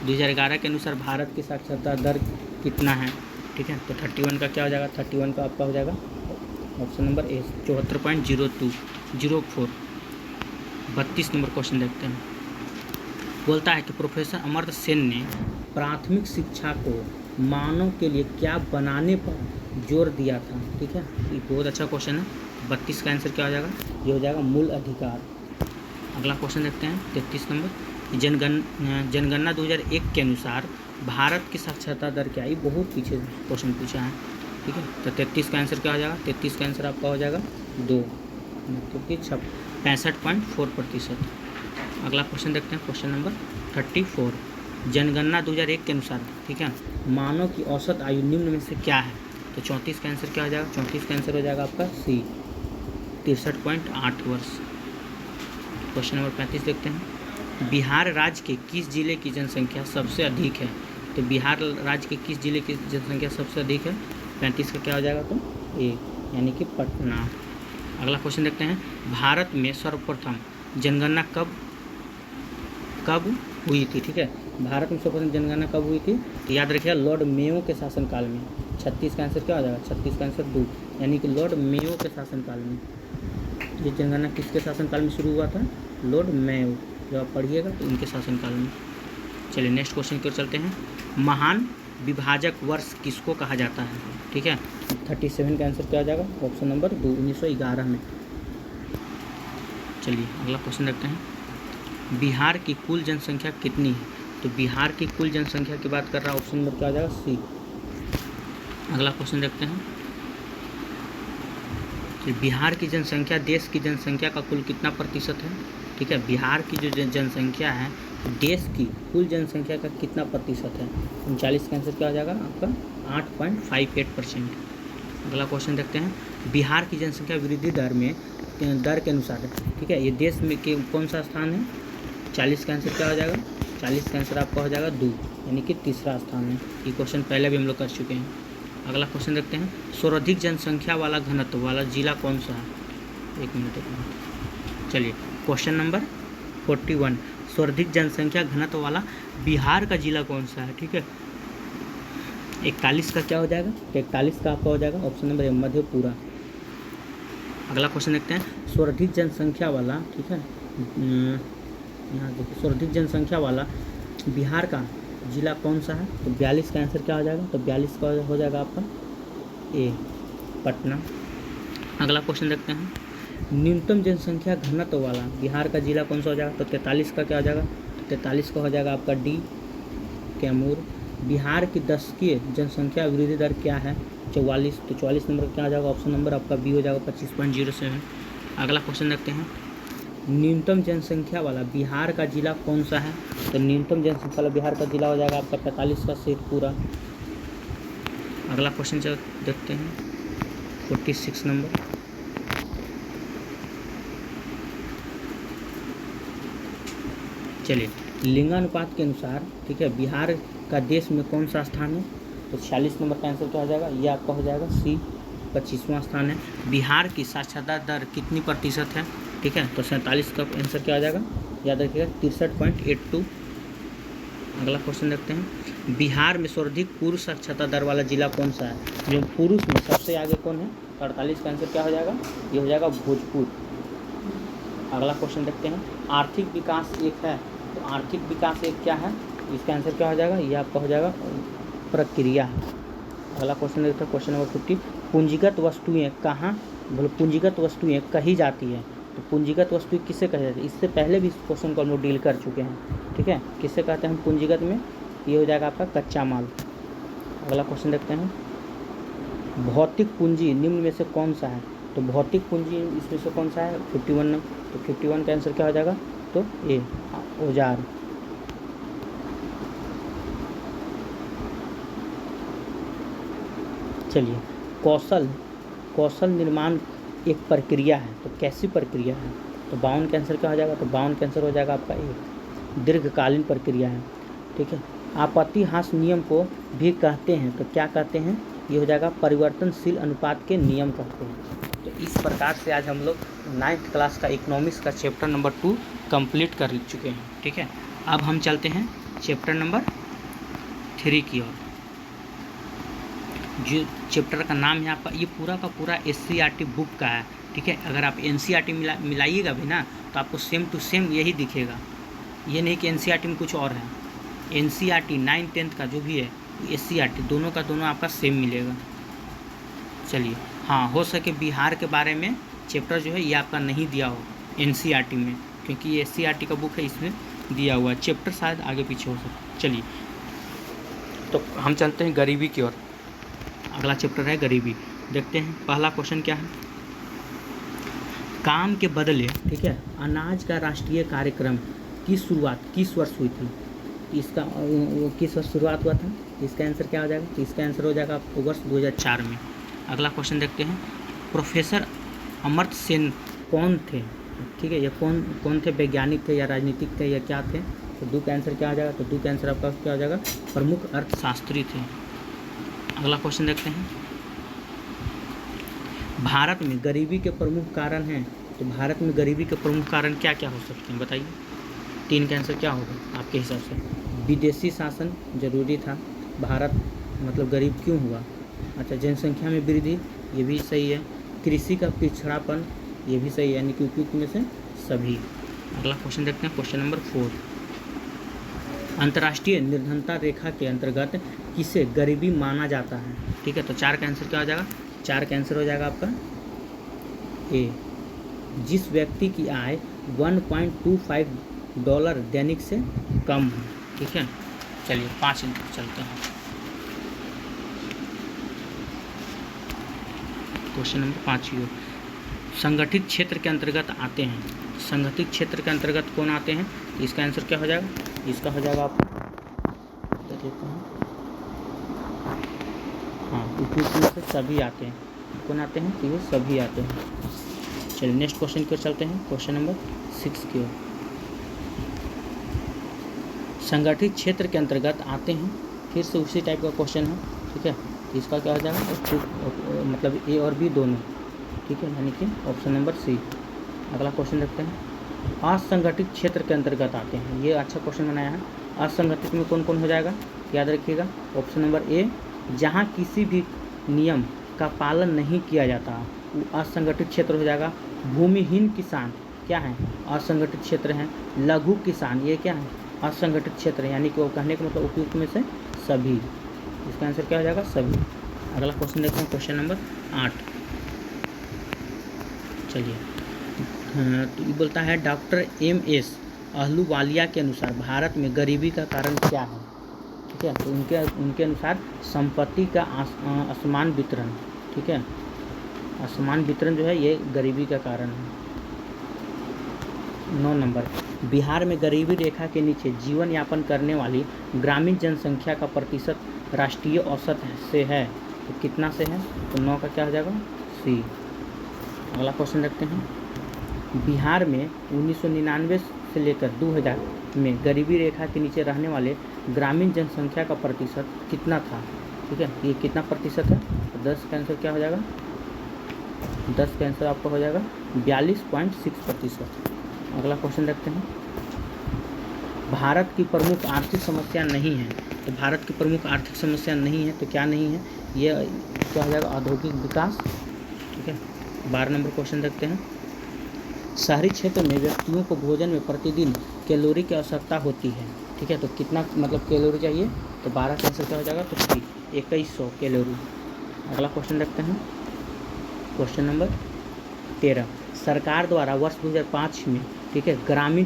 2011 के अनुसार भारत की साक्षरता दर कितना है? ठीक है, तो 31 का क्या हो जाएगा? 31 का आपका हो जाएगा option number A, 74.04। 32 number question देखते हैं, बोलता है कि प्रोफेसर अमर्त्य सेन ने प्राथमिक शिक्षा को मानव के लिए क्या बनाने पर जोर दिया था? ठीक है, ये बहुत अच्छा क्वेश्चन है। 32 का आंसर क्या हो जाएगा? ये हो जाएगा मूल अधिकार। अगला क्वेश्चन देखते हैं, 33 नंबर, जनगणना 2001 के अनुसार भारत की साक्षरता दर क्या है? ये बहुत पीछे क्वेश्चन पूछा है। ठीक है, तो 33 का आंसर क्या हो जाएगा? 33 का आंसर आपका हो जाएगा 2, मतलब कि 65.4%। अगला क्वेश्चन देखते हैं, क्वेश्चन नंबर 34। जनगणना 2001 के अनुसार, ठीक है, मानव की औसत आयु निम्न में से क्या है? तो 34 का आंसर क्या हो जाएगा? 34 का आंसर हो जाएगा आपका सी, 63.8 वर्ष। क्वेश्चन नंबर 35 देखते हैं, बिहार राज्य के किस जिले की जनसंख्या सबसे अधिक है? तो बिहार राज्य के किस जिले की जनसंख्या सबसे अधिक है? 35 का क्या हो जाएगा? तो ए, यानी कि पटना। अगला क्वेश्चन देखते हैं, भारत में सर्वप्रथम जनगणना कब हुई थी? ठीक है, भारत में सर्वप्रथम जनगणना कब हुई थी? तो याद रखिएगा, लॉर्ड मेयो के शासनकाल में। 36 का आंसर क्या हो जाएगा? 36 का आंसर 2, यानी कि लॉर्ड मेयो के शासनकाल में। ये जनगणना किसके शासनकाल में शुरू हुआ था? लॉर्ड मेयो, जब आप पढ़िएगा तो इनके शासनकाल में। चलिए नेक्स्ट क्वेश्चन की ओर चलते हैं, महान विभाजक वर्ष किसको कहा जाता है? ठीक है, 37 का आंसर क्या हो जाएगा? ऑप्शन नंबर 2, 1911 में। चलिए अगला क्वेश्चन देखते हैं, बिहार की कुल जनसंख्या कितनी है? तो बिहार की कुल जनसंख्या की बात कर रहा है, ऑप्शन नंबर क्या हो जाएगा? सी। अगला क्वेश्चन देखते हैं, कि बिहार की जनसंख्या देश की जनसंख्या का कुल कितना प्रतिशत है? ठीक है, बिहार की जो जनसंख्या है देश की कुल जनसंख्या का कितना प्रतिशत है? 39 का आंसर क्या हो जाएगा आपका? 8.58%। अगला क्वेश्चन देखते हैं, बिहार की जनसंख्या वृद्धि दर के अनुसार, ठीक है, ये देश में के कौन सा स्थान है? 40 का आंसर क्या हो जाएगा? 40 का आंसर आपका हो जाएगा 2, यानी कि तीसरा स्थान है। ये क्वेश्चन पहले भी हम लोग कर चुके हैं। अगला क्वेश्चन देखते हैं, सर्वाधिक जनसंख्या वाला घनत्व वाला जिला कौन सा है? एक मिनट। चलिए क्वेश्चन नंबर 41, सर्वाधिक जनसंख्या घनत्व वाला बिहार का जिला कौन सा है? ठीक है, 41 का क्या हो जाएगा? तो 41 का आपका हो जाएगा ऑप्शन नंबर ए, मधेपुरा। अगला क्वेश्चन देखते हैं, सर्वाधिक जनसंख्या वाला, ठीक है, यहाँ देखिए, सर्वाधिक जनसंख्या वाला बिहार का जिला कौन सा है? तो 42 का आंसर क्या हो जाएगा? तो 42 का हो जाएगा आपका ए, पटना। अगला क्वेश्चन देखते हैं, न्यूनतम जनसंख्या घनत्व वाला बिहार का जिला कौन सा हो जाएगा? तो 43 का क्या हो जाएगा? तो 43 का हो जाएगा आपका डी, कैमूर। बिहार की दशकीय जनसंख्या वृद्धि दर क्या है? 44, तो 44 नंबर क्या हो जाएगा? ऑप्शन नंबर आपका बी हो जाएगा, 25.07। अगला क्वेश्चन देखते हैं, न्यूनतम जनसंख्या वाला बिहार का जिला कौन सा है? तो न्यूनतम जनसंख्या वाला बिहार का जिला हो जाएगा आपका 45 का शेखपुरा। अगला क्वेश्चन चल देखते हैं 46 नंबर। चलिए, लिंगानुपात के अनुसार, ठीक है, बिहार का देश में कौन सा स्थान है? तो 46 नंबर का आंसर क्या हो जाएगा? ये आपका हो जाएगा सी, 25वां स्थान है। बिहार की साक्षरता दर कितनी प्रतिशत है? ठीक है, तो 47 का आंसर क्या हो जाएगा? याद रखिएगा 63.82। अगला क्वेश्चन देखते हैं, बिहार में सर्वाधिक पुरुष साक्षरता दर वाला जिला कौन सा है? जो पुरुष में सबसे आगे कौन है? 48 का आंसर क्या हो जाएगा? ये हो जाएगा भोजपुर। अगला क्वेश्चन देखते हैं, आर्थिक विकास एक है, तो आर्थिक विकास एक क्या है? इसका आंसर क्या हो जाएगा? ये आपका हो जाएगा प्रक्रिया। अगला क्वेश्चन देखते हैं, क्वेश्चन नंबर 50, पूंजीगत वस्तुएं कहाँ, बोलो पूंजीगत वस्तुएं कही जाती है? तो पूंजीगत वस्तु किसे कही जाती है? इससे पहले भी इस क्वेश्चन को हम लोग डील कर चुके हैं, ठीक है। किससे कहते हैं हम पूंजीगत में? ये हो जाएगा आपका कच्चा माल। अगला क्वेश्चन देखते हैं, भौतिक पूंजी निम्न में से कौन सा है? तो भौतिक पूंजी इसमें से कौन सा है? 51। तो 51 का आंसर क्या हो जाएगा? तो ए, औजार। चलिए, कौशल निर्माण एक प्रक्रिया है, तो कैसी प्रक्रिया है? तो 52 का आंसर क्या हो जाएगा? तो 52 का आंसर हो जाएगा आपका एक दीर्घकालीन प्रक्रिया है, ठीक है। आपत्ति ह्रास नियम को भी कहते हैं, तो क्या कहते हैं? ये हो जाएगा परिवर्तनशील अनुपात के नियम कहते हैं। तो इस प्रकार से आज हम लोग 9th क्लास का इकोनॉमिक्स का चैप्टर नंबर 2 कंप्लीट कर चुके हैं, ठीक है। अब हम चलते हैं चैप्टर नंबर 3 की ओर। जो चैप्टर का नाम है आपका, ये पूरा का पूरा SCERT बुक का है, ठीक है। अगर आप NCERT मिलाइएगा भी ना, तो आपको सेम टू सेम यही दिखेगा। ये नहीं कि NCERT में कुछ और है। NCERT 9th 10th का जो भी है, SCERT दोनों का दोनों आपका सेम मिलेगा। चलिए, हाँ, हो सके बिहार के बारे में चैप्टर जो है ये आपका नहीं दिया हो NCERT में, क्योंकि ये SCERT का बुक है, इसमें दिया हुआ है। चैप्टर शायद आगे पीछे हो सकता। चलिए, तो हम चलते हैं गरीबी की ओर। अगला चैप्टर है गरीबी। देखते हैं पहला क्वेश्चन क्या है। काम के बदले, ठीक है, अनाज का राष्ट्रीय कार्यक्रम की शुरुआत किस वर्ष हुई थी? इसका किस वर्ष शुरुआत हुआ था? इसका आंसर क्या हो जाएगा? तो इसका आंसर हो जाएगा आपको वर्ष 2004 में। अगला क्वेश्चन देखते हैं, प्रोफेसर अमर्त्य सेन कौन थे? ठीक है, ये कौन थे? वैज्ञानिक थे या राजनीतिक थे या क्या थे? तो दो का आंसर क्या हो जाएगा? तो दो का आंसर आपका क्या हो जाएगा? प्रमुख अर्थशास्त्री थे। अगला क्वेश्चन देखते हैं, भारत में गरीबी के प्रमुख कारण हैं, तो भारत में गरीबी के प्रमुख कारण क्या क्या हो सकते हैं बताइए? 3 का आंसर क्या होगा आपके हिसाब से? विदेशी शासन जरूरी था, भारत मतलब गरीब क्यों हुआ? अच्छा, जनसंख्या में वृद्धि, ये भी सही है। कृषि का पिछड़ापन, ये भी सही है, यानी कि उपयुक्त में से सभी। अगला क्वेश्चन देखते हैं, क्वेश्चन नंबर 4, अंतर्राष्ट्रीय निर्धनता रेखा के अंतर्गत किसे गरीबी माना जाता है? ठीक है, तो 4 का आंसर क्या हो जाएगा? 4 का आंसर हो जाएगा आपका ए, जिस व्यक्ति की आय $1.25 दैनिक से कम है, ठीक है। चलिए 5 चलते हैं, क्वेश्चन नंबर 5 की ओर। संगठित क्षेत्र के अंतर्गत आते हैं, संगठित क्षेत्र के अंतर्गत कौन आते हैं? इसका आंसर क्या हो जाएगा? इसका हो जाएगा आपको देखते हैं, हाँ, उपयुक्त में से सभी आते हैं। कौन आते हैं? तो ये सभी आते हैं। चलिए नेक्स्ट क्वेश्चन की ओर चलते हैं, क्वेश्चन नंबर 6 की ओर। संगठित क्षेत्र के अंतर्गत आते हैं, फिर से उसी टाइप का क्वेश्चन है, ठीक है। तो इसका क्या हो जाएगा? मतलब ए और बी दोनों, ठीक है, यानी कि ऑप्शन नंबर सी। अगला क्वेश्चन देखते हैं, असंगठित क्षेत्र के अंतर्गत आते हैं। ये अच्छा क्वेश्चन बनाया है। असंगठित में कौन कौन हो जाएगा? याद रखिएगा, ऑप्शन नंबर ए, जहाँ किसी भी नियम का पालन नहीं किया जाता, वो असंगठित क्षेत्र हो जाएगा। भूमिहीन किसान क्या है? असंगठित क्षेत्र हैं। लघु किसान, ये क्या है? असंगठित क्षेत्र, यानी कि वो कहने का मतलब उपयुक्त में से सभी। इसका आंसर क्या हो जाएगा? सभी। अगला क्वेश्चन देखते हैं, क्वेश्चन नंबर 8। चलिए, तो ये बोलता है डॉक्टर MS अहलूवालिया के अनुसार भारत में गरीबी का कारण क्या है? ठीक है, तो उनके अनुसार संपत्ति का असमान वितरण, ठीक है, असमान वितरण जो है ये गरीबी का कारण है। 9 नंबर, बिहार में गरीबी रेखा के नीचे जीवन यापन करने वाली ग्रामीण जनसंख्या का प्रतिशत राष्ट्रीय औसत से है, तो कितना से है, तो 9 का क्या हो जाएगा, सी। अगला क्वेश्चन देखते हैं। बिहार में 1999 से लेकर 2000 में गरीबी रेखा के नीचे रहने वाले ग्रामीण जनसंख्या का प्रतिशत कितना था। ठीक है, ये कितना प्रतिशत है, तो 10 का आंसर क्या हो जाएगा, 10 का आंसर आपका हो जाएगा 42.6%। अगला क्वेश्चन देखते हैं। भारत की प्रमुख आर्थिक समस्या नहीं है, तो भारत की प्रमुख आर्थिक समस्या नहीं है तो क्या नहीं है, ये क्या हो जाएगा, औद्योगिक विकास। ठीक है, 12 नंबर क्वेश्चन देखते हैं। शहरी क्षेत्र में व्यक्तियों को भोजन में प्रतिदिन कैलोरी की आवश्यकता होती है। ठीक है, तो कितना मतलब कैलोरी चाहिए, तो 12 का आंसर क्या हो जाएगा, तो 2100 कैलोरी। अगला क्वेश्चन देखते हैं। Question number 13। सरकार द्वारा वर्ष 2005 में, ठीक है, ग्रामीण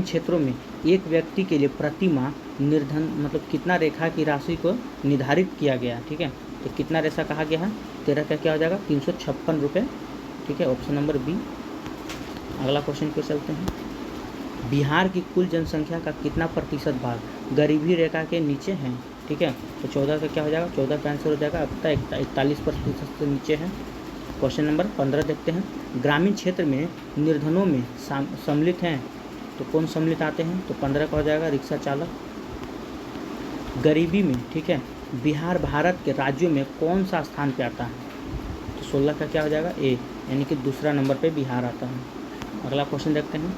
क्षेत्रों में एक व्यक्ति के लिए प्रति माह निर्धन मतलब कितना रेखा की राशि को निर्धारित किया गया। ठीक है, तो कितना रेखा कहा गया है, 13 का क्या हो जाएगा, 356 रुपये। ठीक है, ऑप्शन नंबर बी। अगला क्वेश्चन पे चलते हैं। बिहार की कुल जनसंख्या का कितना प्रतिशत भाग गरीबी रेखा के नीचे है। ठीक है, तो 14 का क्या हो जाएगा, 14 का आंसर हो जाएगा आपका 41% से नीचे है। क्वेश्चन नंबर 15 देखते हैं। ग्रामीण क्षेत्र में निर्धनों में सम्मिलित हैं, तो कौन सम्मिलित आते हैं, तो 15 का हो जाएगा रिक्शा चालक। गरीबी में, ठीक है, बिहार भारत के राज्यों में कौन सा स्थान पे आता है, तो 16 का क्या हो जाएगा, ए, यानी कि दूसरा नंबर पे बिहार आता है। अगला क्वेश्चन देखते हैं।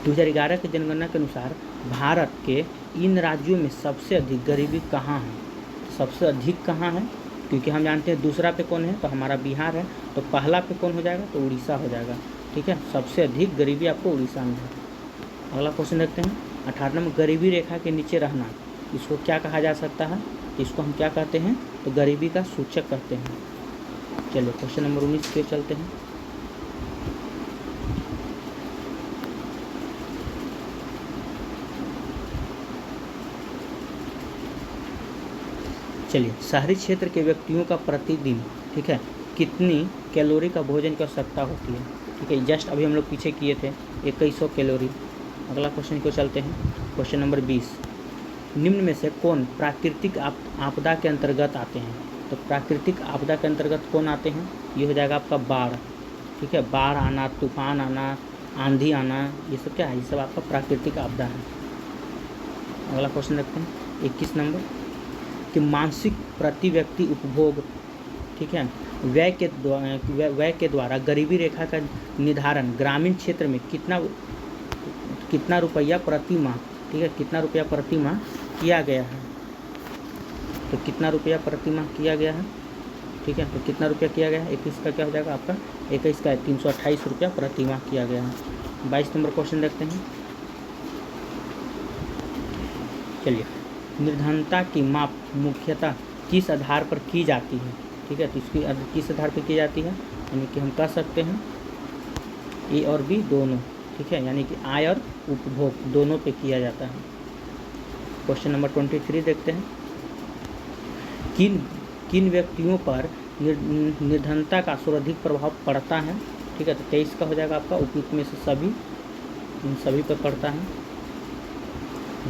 2011 की जनगणना के अनुसार भारत के इन राज्यों में सबसे अधिक गरीबी कहाँ है, सबसे अधिक कहाँ है, क्योंकि हम जानते हैं दूसरा पे कौन है, तो हमारा बिहार है, तो पहला पे कौन हो जाएगा, तो उड़ीसा हो जाएगा। ठीक है, सबसे अधिक गरीबी आपको उड़ीसा में है। अगला क्वेश्चन देखते हैं। 18 नंबर, गरीबी रेखा के नीचे रहना, इसको क्या कहा जा सकता है, इसको हम क्या कहते हैं, तो गरीबी का सूचक कहते हैं। चलिए क्वेश्चन नंबर 19 पे चलते हैं। चलिए, शहरी क्षेत्र के व्यक्तियों का प्रतिदिन, ठीक है, कितनी कैलोरी का भोजन की आवश्यकता होती है। ठीक है, जस्ट अभी हम लोग पीछे किए थे 2100 कैलोरी। अगला क्वेश्चन को चलते हैं। Question number 20। निम्न में से कौन प्राकृतिक आपदा के अंतर्गत आते हैं, तो प्राकृतिक आपदा के अंतर्गत कौन आते हैं, ये हो जाएगा आपका बाढ़। ठीक है, बाढ़ आना, तूफान आना, आंधी आना, ये सब क्या है, ये सब आपका प्राकृतिक आपदा है। अगला क्वेश्चन देखते हैं 21 नंबर, कि मानसिक प्रति व्यक्ति उपभोग, ठीक है, व्यय के द्वारा गरीबी रेखा का निर्धारण ग्रामीण क्षेत्र में कितना रुपया प्रति माह, ठीक है, कितना रुपया प्रति माह किया गया है, तो कितना रुपया प्रति माह किया गया है। ठीक है, तो कितना रुपया किया गया है, 21 का क्या हो जाएगा आपका, 21 का 328 रुपया प्रति माह किया गया है। 22 नंबर क्वेश्चन देखते हैं। चलिए, निर्धनता की माप मुख्यतः किस आधार पर की जाती है। ठीक है, तो इसकी किस आधार पर की जाती है, यानी कि हम कह सकते हैं ए और बी दोनों। ठीक है, यानी कि आय और उपभोग दोनों पे किया जाता है। क्वेश्चन नंबर 23 देखते हैं। किन व्यक्तियों पर निर्धनता का सर्वाधिक प्रभाव पड़ता है। ठीक है, तो 23 का हो जाएगा आपका उपयुक्त में से सभी, इन सभी पर पड़ता है।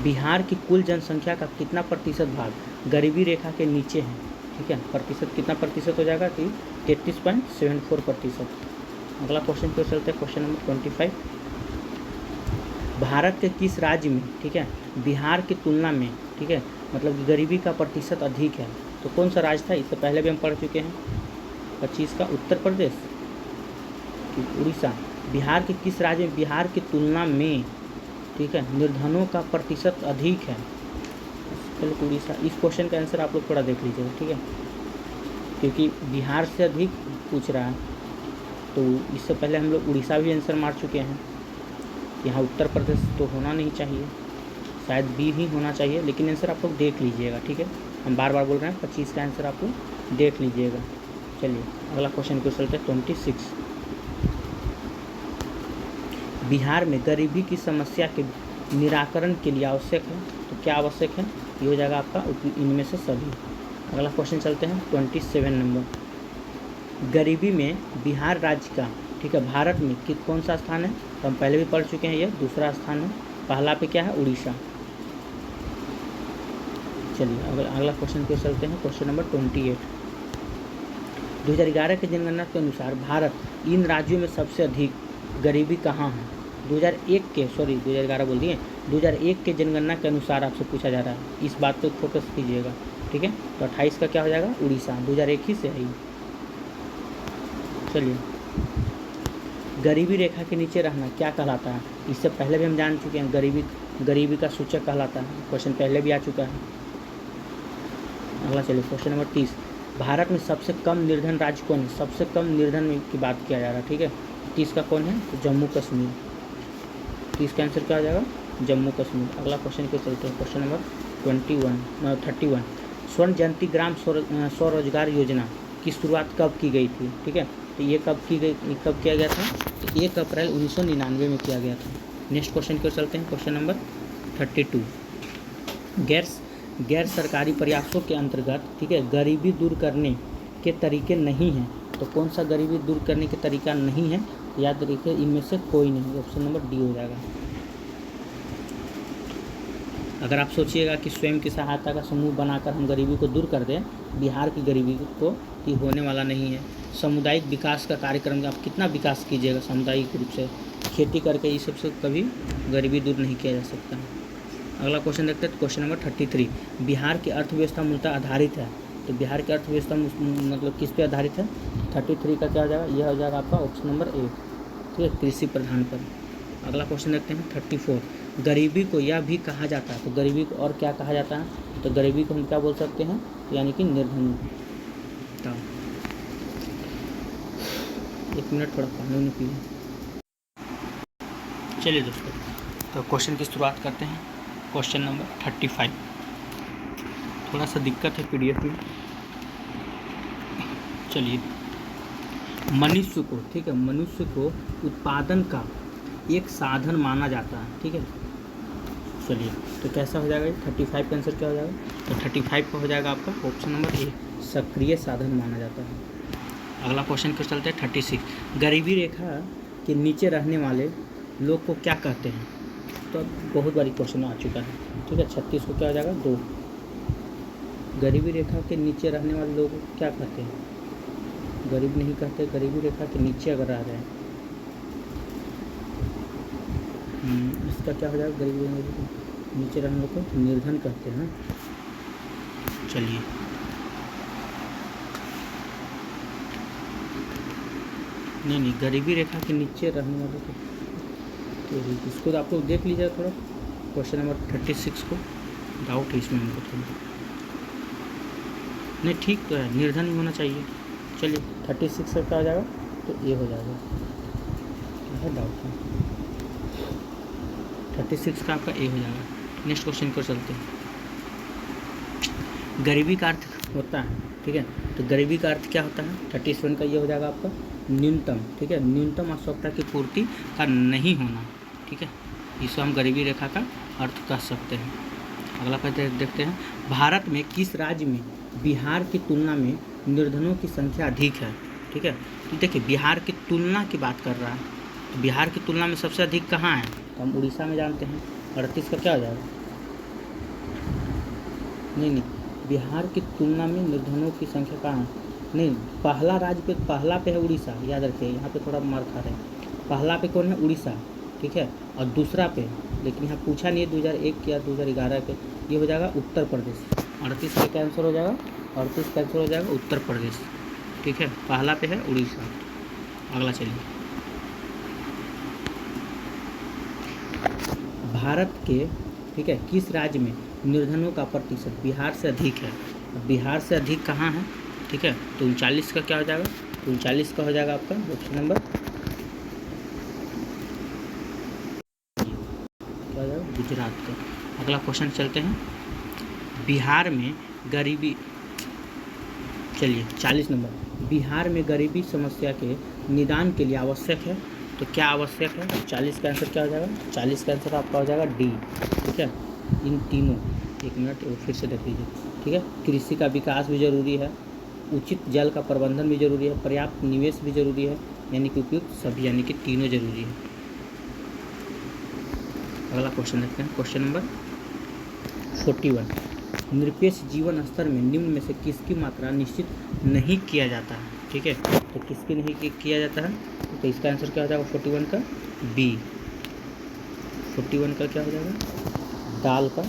बिहार की कुल जनसंख्या का कितना प्रतिशत भाग गरीबी रेखा के नीचे है। ठीक है, प्रतिशत कितना प्रतिशत हो जाएगा, कि 33.74%। अगला क्वेश्चन पे चलते हैं। Question number 25। भारत के किस राज्य में, ठीक है, बिहार की तुलना में, ठीक है, मतलब कि गरीबी का प्रतिशत अधिक है, तो कौन सा राज्य था, इससे पहले भी हम पढ़ चुके हैं। 25 का उत्तर प्रदेश, उड़ीसा। बिहार के किस राज्य में बिहार की तुलना में, ठीक है, निर्धनों का प्रतिशत अधिक है, चलो उड़ीसा। इस क्वेश्चन का आंसर आप लोग थोड़ा देख लीजिएगा। ठीक है, क्योंकि बिहार से अधिक पूछ रहा है, तो इससे पहले हम लोग उड़ीसा भी आंसर मार चुके हैं। यहाँ उत्तर प्रदेश तो होना नहीं चाहिए, शायद बी ही होना चाहिए, लेकिन आंसर आप लोग देख लीजिएगा। ठीक है, हम बार बार बोल रहे हैं, 25 का आंसर आप लोग देख लीजिएगा। चलिए अगला क्वेश्चन को चलते हैं 26। बिहार में गरीबी की समस्या के निराकरण के लिए आवश्यक है, तो क्या आवश्यक है, ये हो जाएगा आपका इनमें से सभी। अगला क्वेश्चन चलते हैं 27 नंबर। गरीबी में बिहार राज्य का, ठीक है, भारत में कौन सा स्थान है, तो हम पहले भी पढ़ चुके हैं, ये दूसरा स्थान है। पहला पे क्या है, उड़ीसा। चलिए अगला क्वेश्चन पे चलते हैं। Question number 28। 2011 की जनगणना के अनुसार भारत इन राज्यों में सबसे अधिक गरीबी कहाँ है? 2011 बोल दिए, 2001 के जनगणना के अनुसार आपसे पूछा जा रहा है, इस बात पे फोकस कीजिएगा, ठीक है। तो 28 का क्या हो जाएगा? उड़ीसा, 2001 ही से है। चलिए, गरीबी रेखा के नीचे रहना क्या कहलाता है? इससे पहले भी हम जान चुके हैं, गरीबी का सूचक कहलाता है, क्वेश्चन पहले भी आ चुका है। अगला चलिए, क्वेश्चन नंबर 30। भारत में सबसे कम निर्धन राज्य कौन है? सबसे कम निर्धन की बात किया जा रहा है, ठीक है। 30 का कौन है? तो जम्मू कश्मीर। 30 का आंसर क्या हो जाएगा? जम्मू कश्मीर। अगला क्वेश्चन पे चलते हैं। Question number 31। स्वर्ण जयंती ग्राम स्वरोजगार योजना की शुरुआत कब की गई थी? ठीक है, तो ये कब किया गया था? तो 1 अप्रैल 1999 में किया गया था। नेक्स्ट क्वेश्चन पे चलते हैं। Question number 32। गैर सरकारी प्रयासों के अंतर्गत, ठीक है, गरीबी दूर करने के तरीके नहीं हैं, तो कौन सा गरीबी दूर करने के तरीका नहीं है? याद रखिए, इनमें से कोई नहीं। ऑप्शन नंबर डी हो जाएगा। अगर आप सोचिएगा कि स्वयं की सहायता का समूह बनाकर हम गरीबी को दूर कर दें, बिहार की गरीबी को, ये होने वाला नहीं है। सामुदायिक विकास का कार्यक्रम, आप कितना विकास कीजिएगा सामुदायिक रूप से, खेती करके इस सबसे कभी गरीबी दूर नहीं किया जा सकता। अगला क्वेश्चन देखते हैं। Question number 33। बिहार की अर्थव्यवस्था मूलतः आधारित है, तो बिहार की अर्थव्यवस्था मतलब किस पे आधारित है? 33 का क्या हो जाएगा? यह हो जाएगा आपका ऑप्शन नंबर ए, ठीक है, कृषि प्रधान पर। अगला क्वेश्चन देखते हैं 34। गरीबी को यह भी कहा जाता है, तो गरीबी को और क्या कहा जाता है? तो गरीबी को हम क्या बोल सकते हैं? यानी कि निर्धनता। 1 मिनट, थोड़ा पानी नहीं पिए। चलिए दोस्तों, तो क्वेश्चन की शुरुआत करते हैं। Question number 35। थोड़ा सा दिक्कत है पीडीएफ में। चलिए, मनुष्य को, ठीक है, मनुष्य को उत्पादन का एक साधन माना जाता है, ठीक है। चलिए, तो कैसा हो जाएगा? 35 का आंसर क्या हो जाएगा? तो 35 का हो जाएगा आपका ऑप्शन नंबर ए, सक्रिय साधन माना जाता है। अगला क्वेश्चन पर चलते हैं 36। गरीबी रेखा के नीचे रहने वाले लोग को क्या कहते हैं? तो बहुत बारी क्वेश्चन आ चुका है, ठीक है। 36 को क्या हो जाएगा? 2। गरीबी रेखा के नीचे रहने वाले लोग को क्या कहते हैं? गरीब नहीं कहते, गरीबी रेखा के नीचे अगर रह रहे हैं, इसका क्या हो जाएगा? गरीबी रेखा के नीचे रहने वालों को निर्धन कहते हैं। चलिए, नहीं, गरीबी रेखा के नीचे रहने वालों को, तो इसको आपको देख लीजिएगा थोड़ा। क्वेश्चन नंबर 36 को डाउट है इसमें हमको थोड़ा। नहीं, ठीक तो है, निर्धन ही होना चाहिए। चलिए, 36 का क्या हो जाएगा? तो ये हो जाएगा, क्या है डाउट है? 36 का आपका ए हो जाएगा। नेक्स्ट क्वेश्चन पर चलते हैं। गरीबी का अर्थ होता है, ठीक है, तो गरीबी का अर्थ क्या होता है? 37 का ये हो जाएगा आपका न्यूनतम, ठीक है, न्यूनतम आवश्यकता की पूर्ति का नहीं होना, ठीक है, इसको हम गरीबी रेखा का अर्थ कह सकते हैं। अगला क्वेश्चन देखते हैं। भारत में किस राज्य में बिहार की तुलना में निर्धनों की संख्या अधिक है? ठीक है, तो देखिए, बिहार की तुलना की बात कर रहा है, तो बिहार की तुलना में सबसे अधिक कहाँ है? तो हम उड़ीसा में जानते हैं। 38 का क्या हो जाएगा? नहीं, बिहार की तुलना में निर्धनों की संख्या कहाँ है? नहीं, पहला पे है उड़ीसा, याद रखिए, यहाँ पे थोड़ा मार खा रहे हैं। पहला पे कौन है? उड़ीसा, ठीक है, और दूसरा पे, लेकिन यहाँ पूछा नहीं है 2001 या 2011 के, ये हो जाएगा उत्तर प्रदेश। 38 का कैंसर हो जाएगा, 38 कैंसर हो जाएगा उत्तर प्रदेश, ठीक है, पहला पे है उड़ीसा। अगला चलिए, भारत के, ठीक है, किस राज्य में निर्धनों का प्रतिशत बिहार से अधिक है? बिहार से अधिक कहाँ है? ठीक है, तो 39 का क्या हो जाएगा? 39 का हो जाएगा आपका ऑप्शन नंबर क्या हो जाएगा? गुजरात का। अगला क्वेश्चन चलते हैं। बिहार में गरीबी, चलिए 40 नंबर, बिहार में गरीबी समस्या के निदान के लिए आवश्यक है, तो क्या आवश्यक है? 40 का आंसर क्या हो जाएगा? 40 का आंसर आपका हो जाएगा डी, ठीक है, इन तीनों। 1 मिनट और फिर से देख लीजिए, ठीक है, कृषि का विकास भी जरूरी है, उचित जल का प्रबंधन भी जरूरी है, पर्याप्त निवेश भी जरूरी है, यानी कि उपयुक्त सभी, यानी कि तीनों जरूरी है। अगला क्वेश्चन देखते हैं। Question number 41। निरपेक्ष जीवन स्तर में निम्न में से किसकी मात्रा निश्चित नहीं किया जाता है। ठीक है, तो किसकी नहीं किया जाता है, तो इसका आंसर क्या हो जाएगा 41 का बी। 41 का क्या हो जाएगा, दाल का।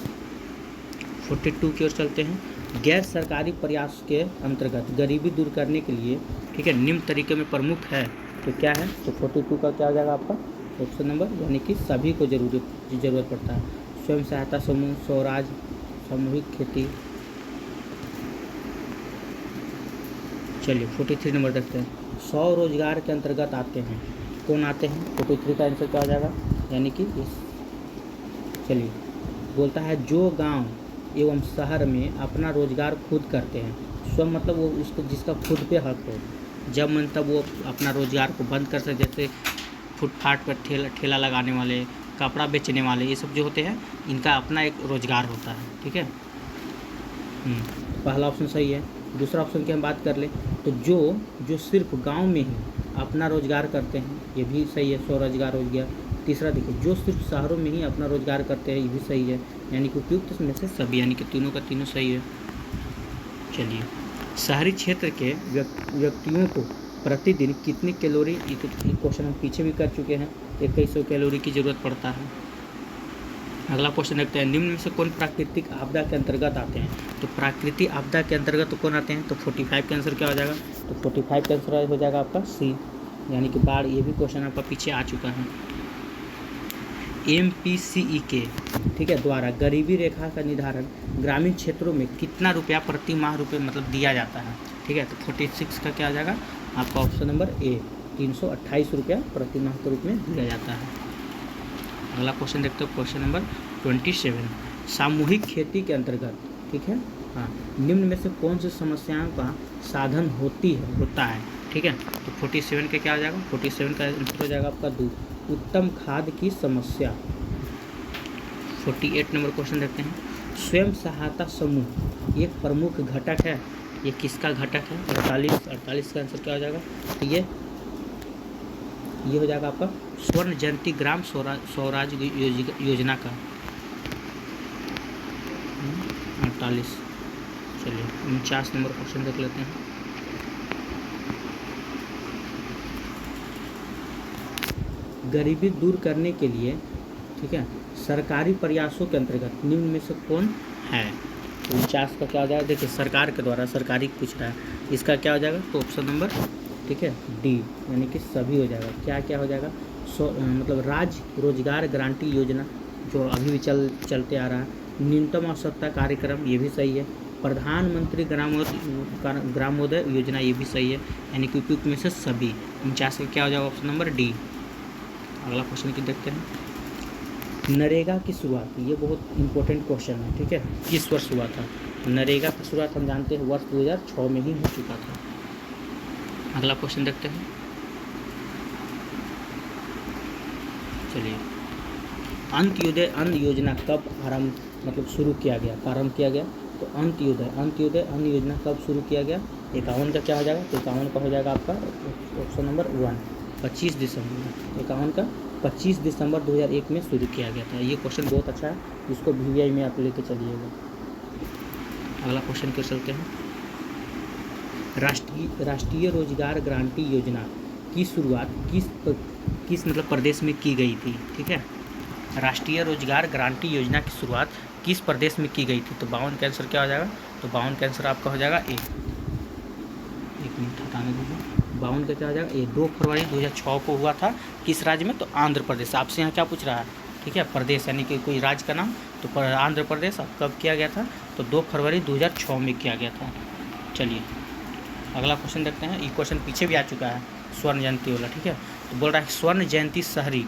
42 की ओर चलते हैं। गैर सरकारी प्रयास के अंतर्गत गरीबी दूर करने के लिए, ठीक है, निम्न तरीके में प्रमुख है, तो क्या है, तो 42 का क्या हो जाएगा आपका ऑप्शन नंबर, यानी कि सभी को ज़रूरत पड़ता है। स्वयं सहायता समूह, स्वराज, सामूहिक खेती। चलिए 43 नंबर देखते हैं। स्वरोजगार के अंतर्गत आते हैं, कौन आते हैं, 43 का आंसर क्या हो जाएगा, यानी कि इस, चलिए बोलता है जो गांव एवं शहर में अपना रोजगार खुद करते हैं। स्वयं मतलब वो उसको जिसका खुद पे हक हो, जब मन तब वो अपना रोजगार को बंद कर सकते, जैसे फुटपाथ पर ठेला लगाने वाले, कपड़ा बेचने वाले, ये सब जो होते हैं इनका अपना एक रोजगार होता है। ठीक है, पहला ऑप्शन सही है। दूसरा ऑप्शन की हम बात कर ले तो जो सिर्फ गांव में ही अपना रोजगार करते हैं, ये भी सही है, स्वरोजगार हो गया। तीसरा देखिए, जो सिर्फ शहरों में ही अपना रोजगार करते हैं, ये भी सही है, यानी कि उपयुक्त में से सभी, यानी कि तीनों का तीनों सही है। चलिए, शहरी क्षेत्र के व्यक्तियों को प्रतिदिन कितनी कैलोरी, ये क्वेश्चन हम पीछे भी कर चुके हैं, 2100 कैलोरी की ज़रूरत पड़ता है। अगला क्वेश्चन देखते हैं, निम्न में से कौन प्राकृतिक आपदा के अंतर्गत आते हैं, तो प्राकृतिक आपदा के अंतर्गत तो कौन आते हैं, तो 45 का आंसर क्या हो जाएगा, तो 45 का आंसर हो जाएगा आपका सी, यानी कि बाढ़। ये भी क्वेश्चन आपका पीछे आ चुका है। MPCE के, ठीक है, द्वारा गरीबी रेखा का निर्धारण ग्रामीण क्षेत्रों में कितना रुपया प्रति माह मतलब दिया जाता है। ठीक है, तो 46 का क्या आ जाएगा आपका ऑप्शन नंबर ए, 328 रुपया प्रति माह के रूप में दिया जाता है। अगला क्वेश्चन देखते हो, क्वेश्चन नंबर 27, सामूहिक खेती के अंतर्गत, ठीक है, हाँ, निम्न में से कौन सी समस्याओं का साधन होता है। ठीक है, तो 47 का क्या हो जाएगा, 47 का आंसर हो जाएगा आपका दूध, उत्तम खाद की समस्या। 48 नंबर क्वेश्चन देखते हैं, स्वयं सहायता समूह एक प्रमुख घटक है, ये किसका घटक है, 48 का आंसर क्या हो जाएगा, तो ये हो जाएगा आपका स्वर्ण जयंती ग्राम स्वराज योजना का 48। चलिए 49 नंबर क्वेश्चन देख लेते हैं। गरीबी दूर करने के लिए, ठीक है, सरकारी प्रयासों के अंतर्गत निम्न में से कौन है, 49 का क्या हो जाएगा, देखिए सरकार के द्वारा, सरकारी पूछ रहा है, इसका क्या हो जाएगा, तो ऑप्शन नंबर, ठीक है, डी, यानी कि सभी हो जाएगा। क्या क्या हो जाएगा, मतलब राज्य रोजगार गारंटी योजना जो अभी भी चलते आ रहा है, न्यूनतम आवश्यकता कार्यक्रम, ये भी सही है, प्रधानमंत्री ग्रामोदय योजना, ये भी सही है, यानी कि उपयुक्त में से सभी। 49 का क्या हो जाएगा, ऑप्शन नंबर डी। अगला क्वेश्चन की देखते हैं, नरेगा की शुरुआत, ये बहुत इंपॉर्टेंट क्वेश्चन है, ठीक है, किस वर्ष हुआ था। नरेगा की शुरुआत हम जानते हैं वर्ष 2006 में ही हो चुका था। अगला क्वेश्चन देखते हैं, चलिए, अंत्योदय अन्न योजना कब शुरू किया गया, प्रारंभ किया गया, तो अंत्योदय अन्न योजना कब शुरू किया गया, 51 का क्या हो जाएगा, तो 51 का हो जाएगा आपका ऑप्शन नंबर 1, 25 दिसंबर, 51 का 25 दिसंबर 2001 में शुरू किया गया था। ये क्वेश्चन बहुत अच्छा है, इसको VVI में आप लेके चलिएगा। अगला क्वेश्चन कर चलते हैं, राष्ट्रीय रोजगार गारंटी योजना की शुरुआत किस मतलब प्रदेश में की गई थी। ठीक है, राष्ट्रीय रोजगार गारंटी योजना की शुरुआत किस प्रदेश में की गई थी, तो 52 का आंसर क्या हो जाएगा, तो 52 का आंसर आपका हो जाएगा ए, 1 मिनट हटाने दीजिए, 52 का क्या हो जाएगा ए, 2 फरवरी 2006 को हुआ था, किस राज्य में, तो आंध्र प्रदेश। आपसे यहाँ क्या पूछ रहा है, ठीक है, प्रदेश यानी कि कोई राज्य का नाम, तो आंध्र प्रदेश कब किया गया था, तो 2 फरवरी 2006 में किया गया था। चलिए अगला क्वेश्चन देखते हैं, ये क्वेश्चन पीछे भी आ चुका है, स्वर्ण जयंती वाला, ठीक है, तो बोल रहा है स्वर्ण जयंती शहरी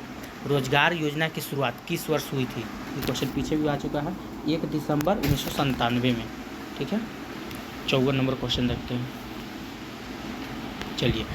रोजगार योजना की शुरुआत किस वर्ष हुई थी, ये क्वेश्चन पीछे भी आ चुका है, 1 दिसंबर 1997 में। ठीक है, 54 नंबर क्वेश्चन देखते हैं। चलिए,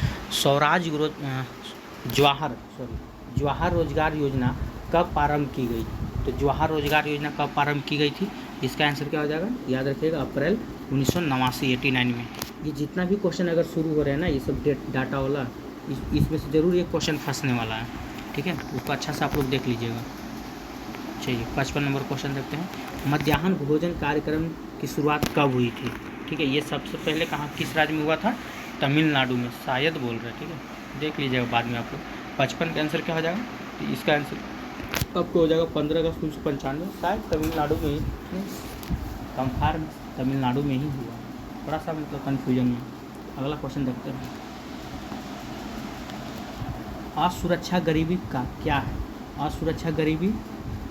जवाहर रोजगार योजना कब प्रारंभ की गई, तो जवाहर रोजगार योजना कब प्रारंभ की गई थी, इसका आंसर क्या हो जाएगा, याद रखिएगा, अप्रैल 1989 में। ये जितना भी क्वेश्चन अगर शुरू हो रहे हैं ना, ये सब डाटा वाला, इसमें से ज़रूर एक क्वेश्चन फंसने वाला है, ठीक है, उसको अच्छा से आप लोग देख लीजिएगा। चलिए 55 नंबर क्वेश्चन देखते हैं, मध्याह्न भोजन कार्यक्रम की शुरुआत कब हुई थी। ठीक है, ये सबसे पहले कहाँ किस राज्य में हुआ था, तमिलनाडु में शायद बोल रहे हैं। ठीक है, देख लीजिएगा बाद में आपको। 55 का आंसर क्या हो जाएगा, तो इसका आंसर आपको हो जाएगा 15 अगस्त 1995, शायद तमिलनाडु में ही, कंफार्म तमिलनाडु में ही हुआ। थोड़ा सा मतलब कन्फ्यूजन में। अगला क्वेश्चन देखते हैं। असुरक्षा गरीबी का क्या है, असुरक्षा गरीबी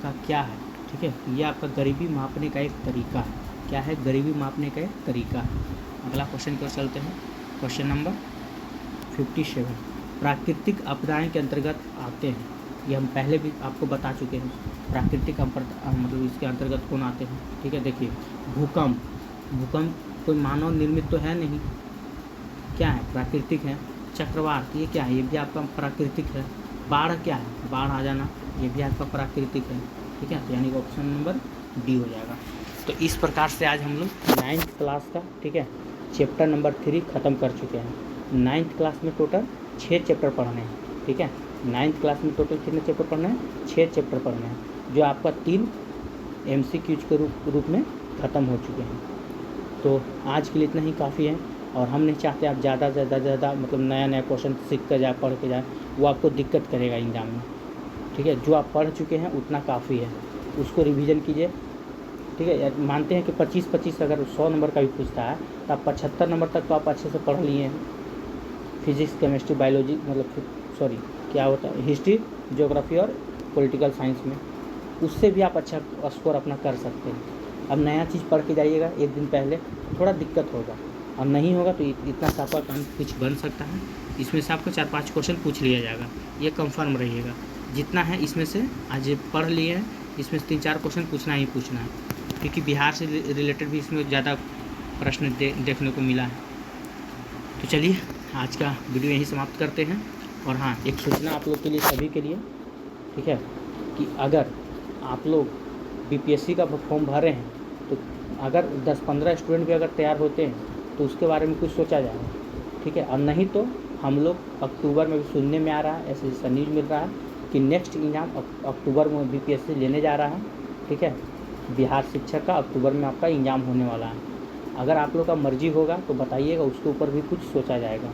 का क्या है। ठीक है, ये आपका गरीबी मापने का एक तरीका है। क्या है, गरीबी मापने का एक तरीका है। अगला क्वेश्चन की ओर चलते हैं। क्वेश्चन नंबर 57, प्राकृतिक आपदाएं के अंतर्गत आते हैं। ये हम पहले भी आपको बता चुके हैं। प्राकृतिक मतलब इसके अंतर्गत कौन आते हैं। ठीक है, देखिए भूकंप, भूकंप कोई मानव निर्मित तो है नहीं, क्या है, प्राकृतिक है। चक्रवात, ये क्या है, ये भी आपका प्राकृतिक है। बाढ़ क्या है, बाढ़ आ जाना, ये भी आपका प्राकृतिक है। ठीक है, यानी कि ऑप्शन नंबर डी हो जाएगा। तो इस प्रकार से आज हम लोग 9th क्लास का, ठीक है, चैप्टर नंबर 3 ख़त्म कर चुके हैं। 9th क्लास में टोटल 6 चैप्टर पढ़ने हैं। ठीक है, 9th क्लास में टोटल कितने चैप्टर पढ़ने हैं, 6 चैप्टर पढ़ने हैं, जो आपका 3 MCQs के रूप में ख़त्म हो चुके हैं। तो आज के लिए इतना ही काफ़ी है, और हम नहीं चाहते आप ज़्यादा से ज़्यादा मतलब नया क्वेश्चन सीख कर जाए, पढ़ के जाए, वो आपको दिक्कत करेगा एग्ज़ाम में। ठीक है, जो आप पढ़ चुके हैं उतना काफ़ी है, उसको रिवीजन कीजिए। ठीक है, मानते हैं कि 25-25 अगर 100 नंबर का भी पूछता है तो आप 75 नंबर तक तो आप अच्छे से पढ़ लिए हैं। फिजिक्स, केमिस्ट्री, बायोलॉजी, मतलब सॉरी क्या होता है, हिस्ट्री, ज्योग्राफी और पॉलिटिकल साइंस में, उससे भी आप अच्छा स्कोर अपना कर सकते हैं। अब नया चीज़ पढ़ के जाइएगा एक दिन पहले, थोड़ा दिक्कत होगा, और नहीं होगा तो इतना सा आपका काम कुछ बन सकता है। इसमें से आपको 4-5 क्वेश्चन पूछ लिया जाएगा, ये कंफर्म रहिएगा। जितना है इसमें से आज पढ़ लिए हैं, इसमें से 3-4 क्वेश्चन पूछना ही पूछना है, क्योंकि बिहार से रिलेटेड भी इसमें ज़्यादा प्रश्न देखने को मिला है। तो चलिए आज का वीडियो यहीं समाप्त करते हैं। और हाँ, एक सूचना आप लोग के लिए, सभी के लिए, ठीक है, कि अगर आप लोग BPSC का फॉर्म भर रहे हैं, तो अगर 10-15 स्टूडेंट भी अगर तैयार होते हैं तो उसके बारे में कुछ सोचा जाए। ठीक है, और नहीं तो हम लोग अक्टूबर में भी सुनने में आ रहा है, ऐसे न्यूज़ मिल रहा है कि नेक्स्ट एग्ज़ाम अक्टूबर में BPSC लेने जा रहा है। ठीक है, बिहार शिक्षक का अक्टूबर में आपका एग्ज़ाम होने वाला है। अगर आप लोग का मर्जी होगा तो बताइएगा, उसके ऊपर भी कुछ सोचा जाएगा।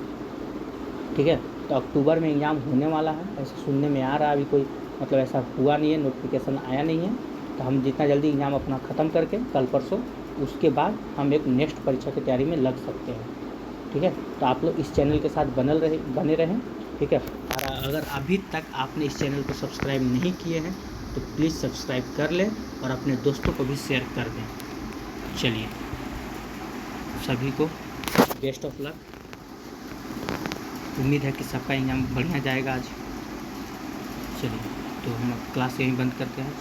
ठीक है, तो अक्टूबर में एग्ज़ाम होने वाला है, ऐसे सुनने में आ रहा है। अभी कोई मतलब ऐसा हुआ नहीं है, नोटिफिकेशन आया नहीं है। तो हम जितना जल्दी एग्ज़ाम अपना ख़त्म करके कल परसों, उसके बाद हम एक नेक्स्ट परीक्षा की तैयारी में लग सकते हैं। ठीक है, तो आप लोग इस चैनल के साथ बने रहें। ठीक है, और अगर अभी तक आपने इस चैनल को सब्सक्राइब नहीं किए हैं तो प्लीज़ सब्सक्राइब कर लें और अपने दोस्तों को भी शेयर कर दें। चलिए, सभी को बेस्ट ऑफ लक। उम्मीद है कि सबका एग्ज़ाम बढ़िया जाएगा आज। चलिए, तो हम क्लास यहीं बंद करते हैं।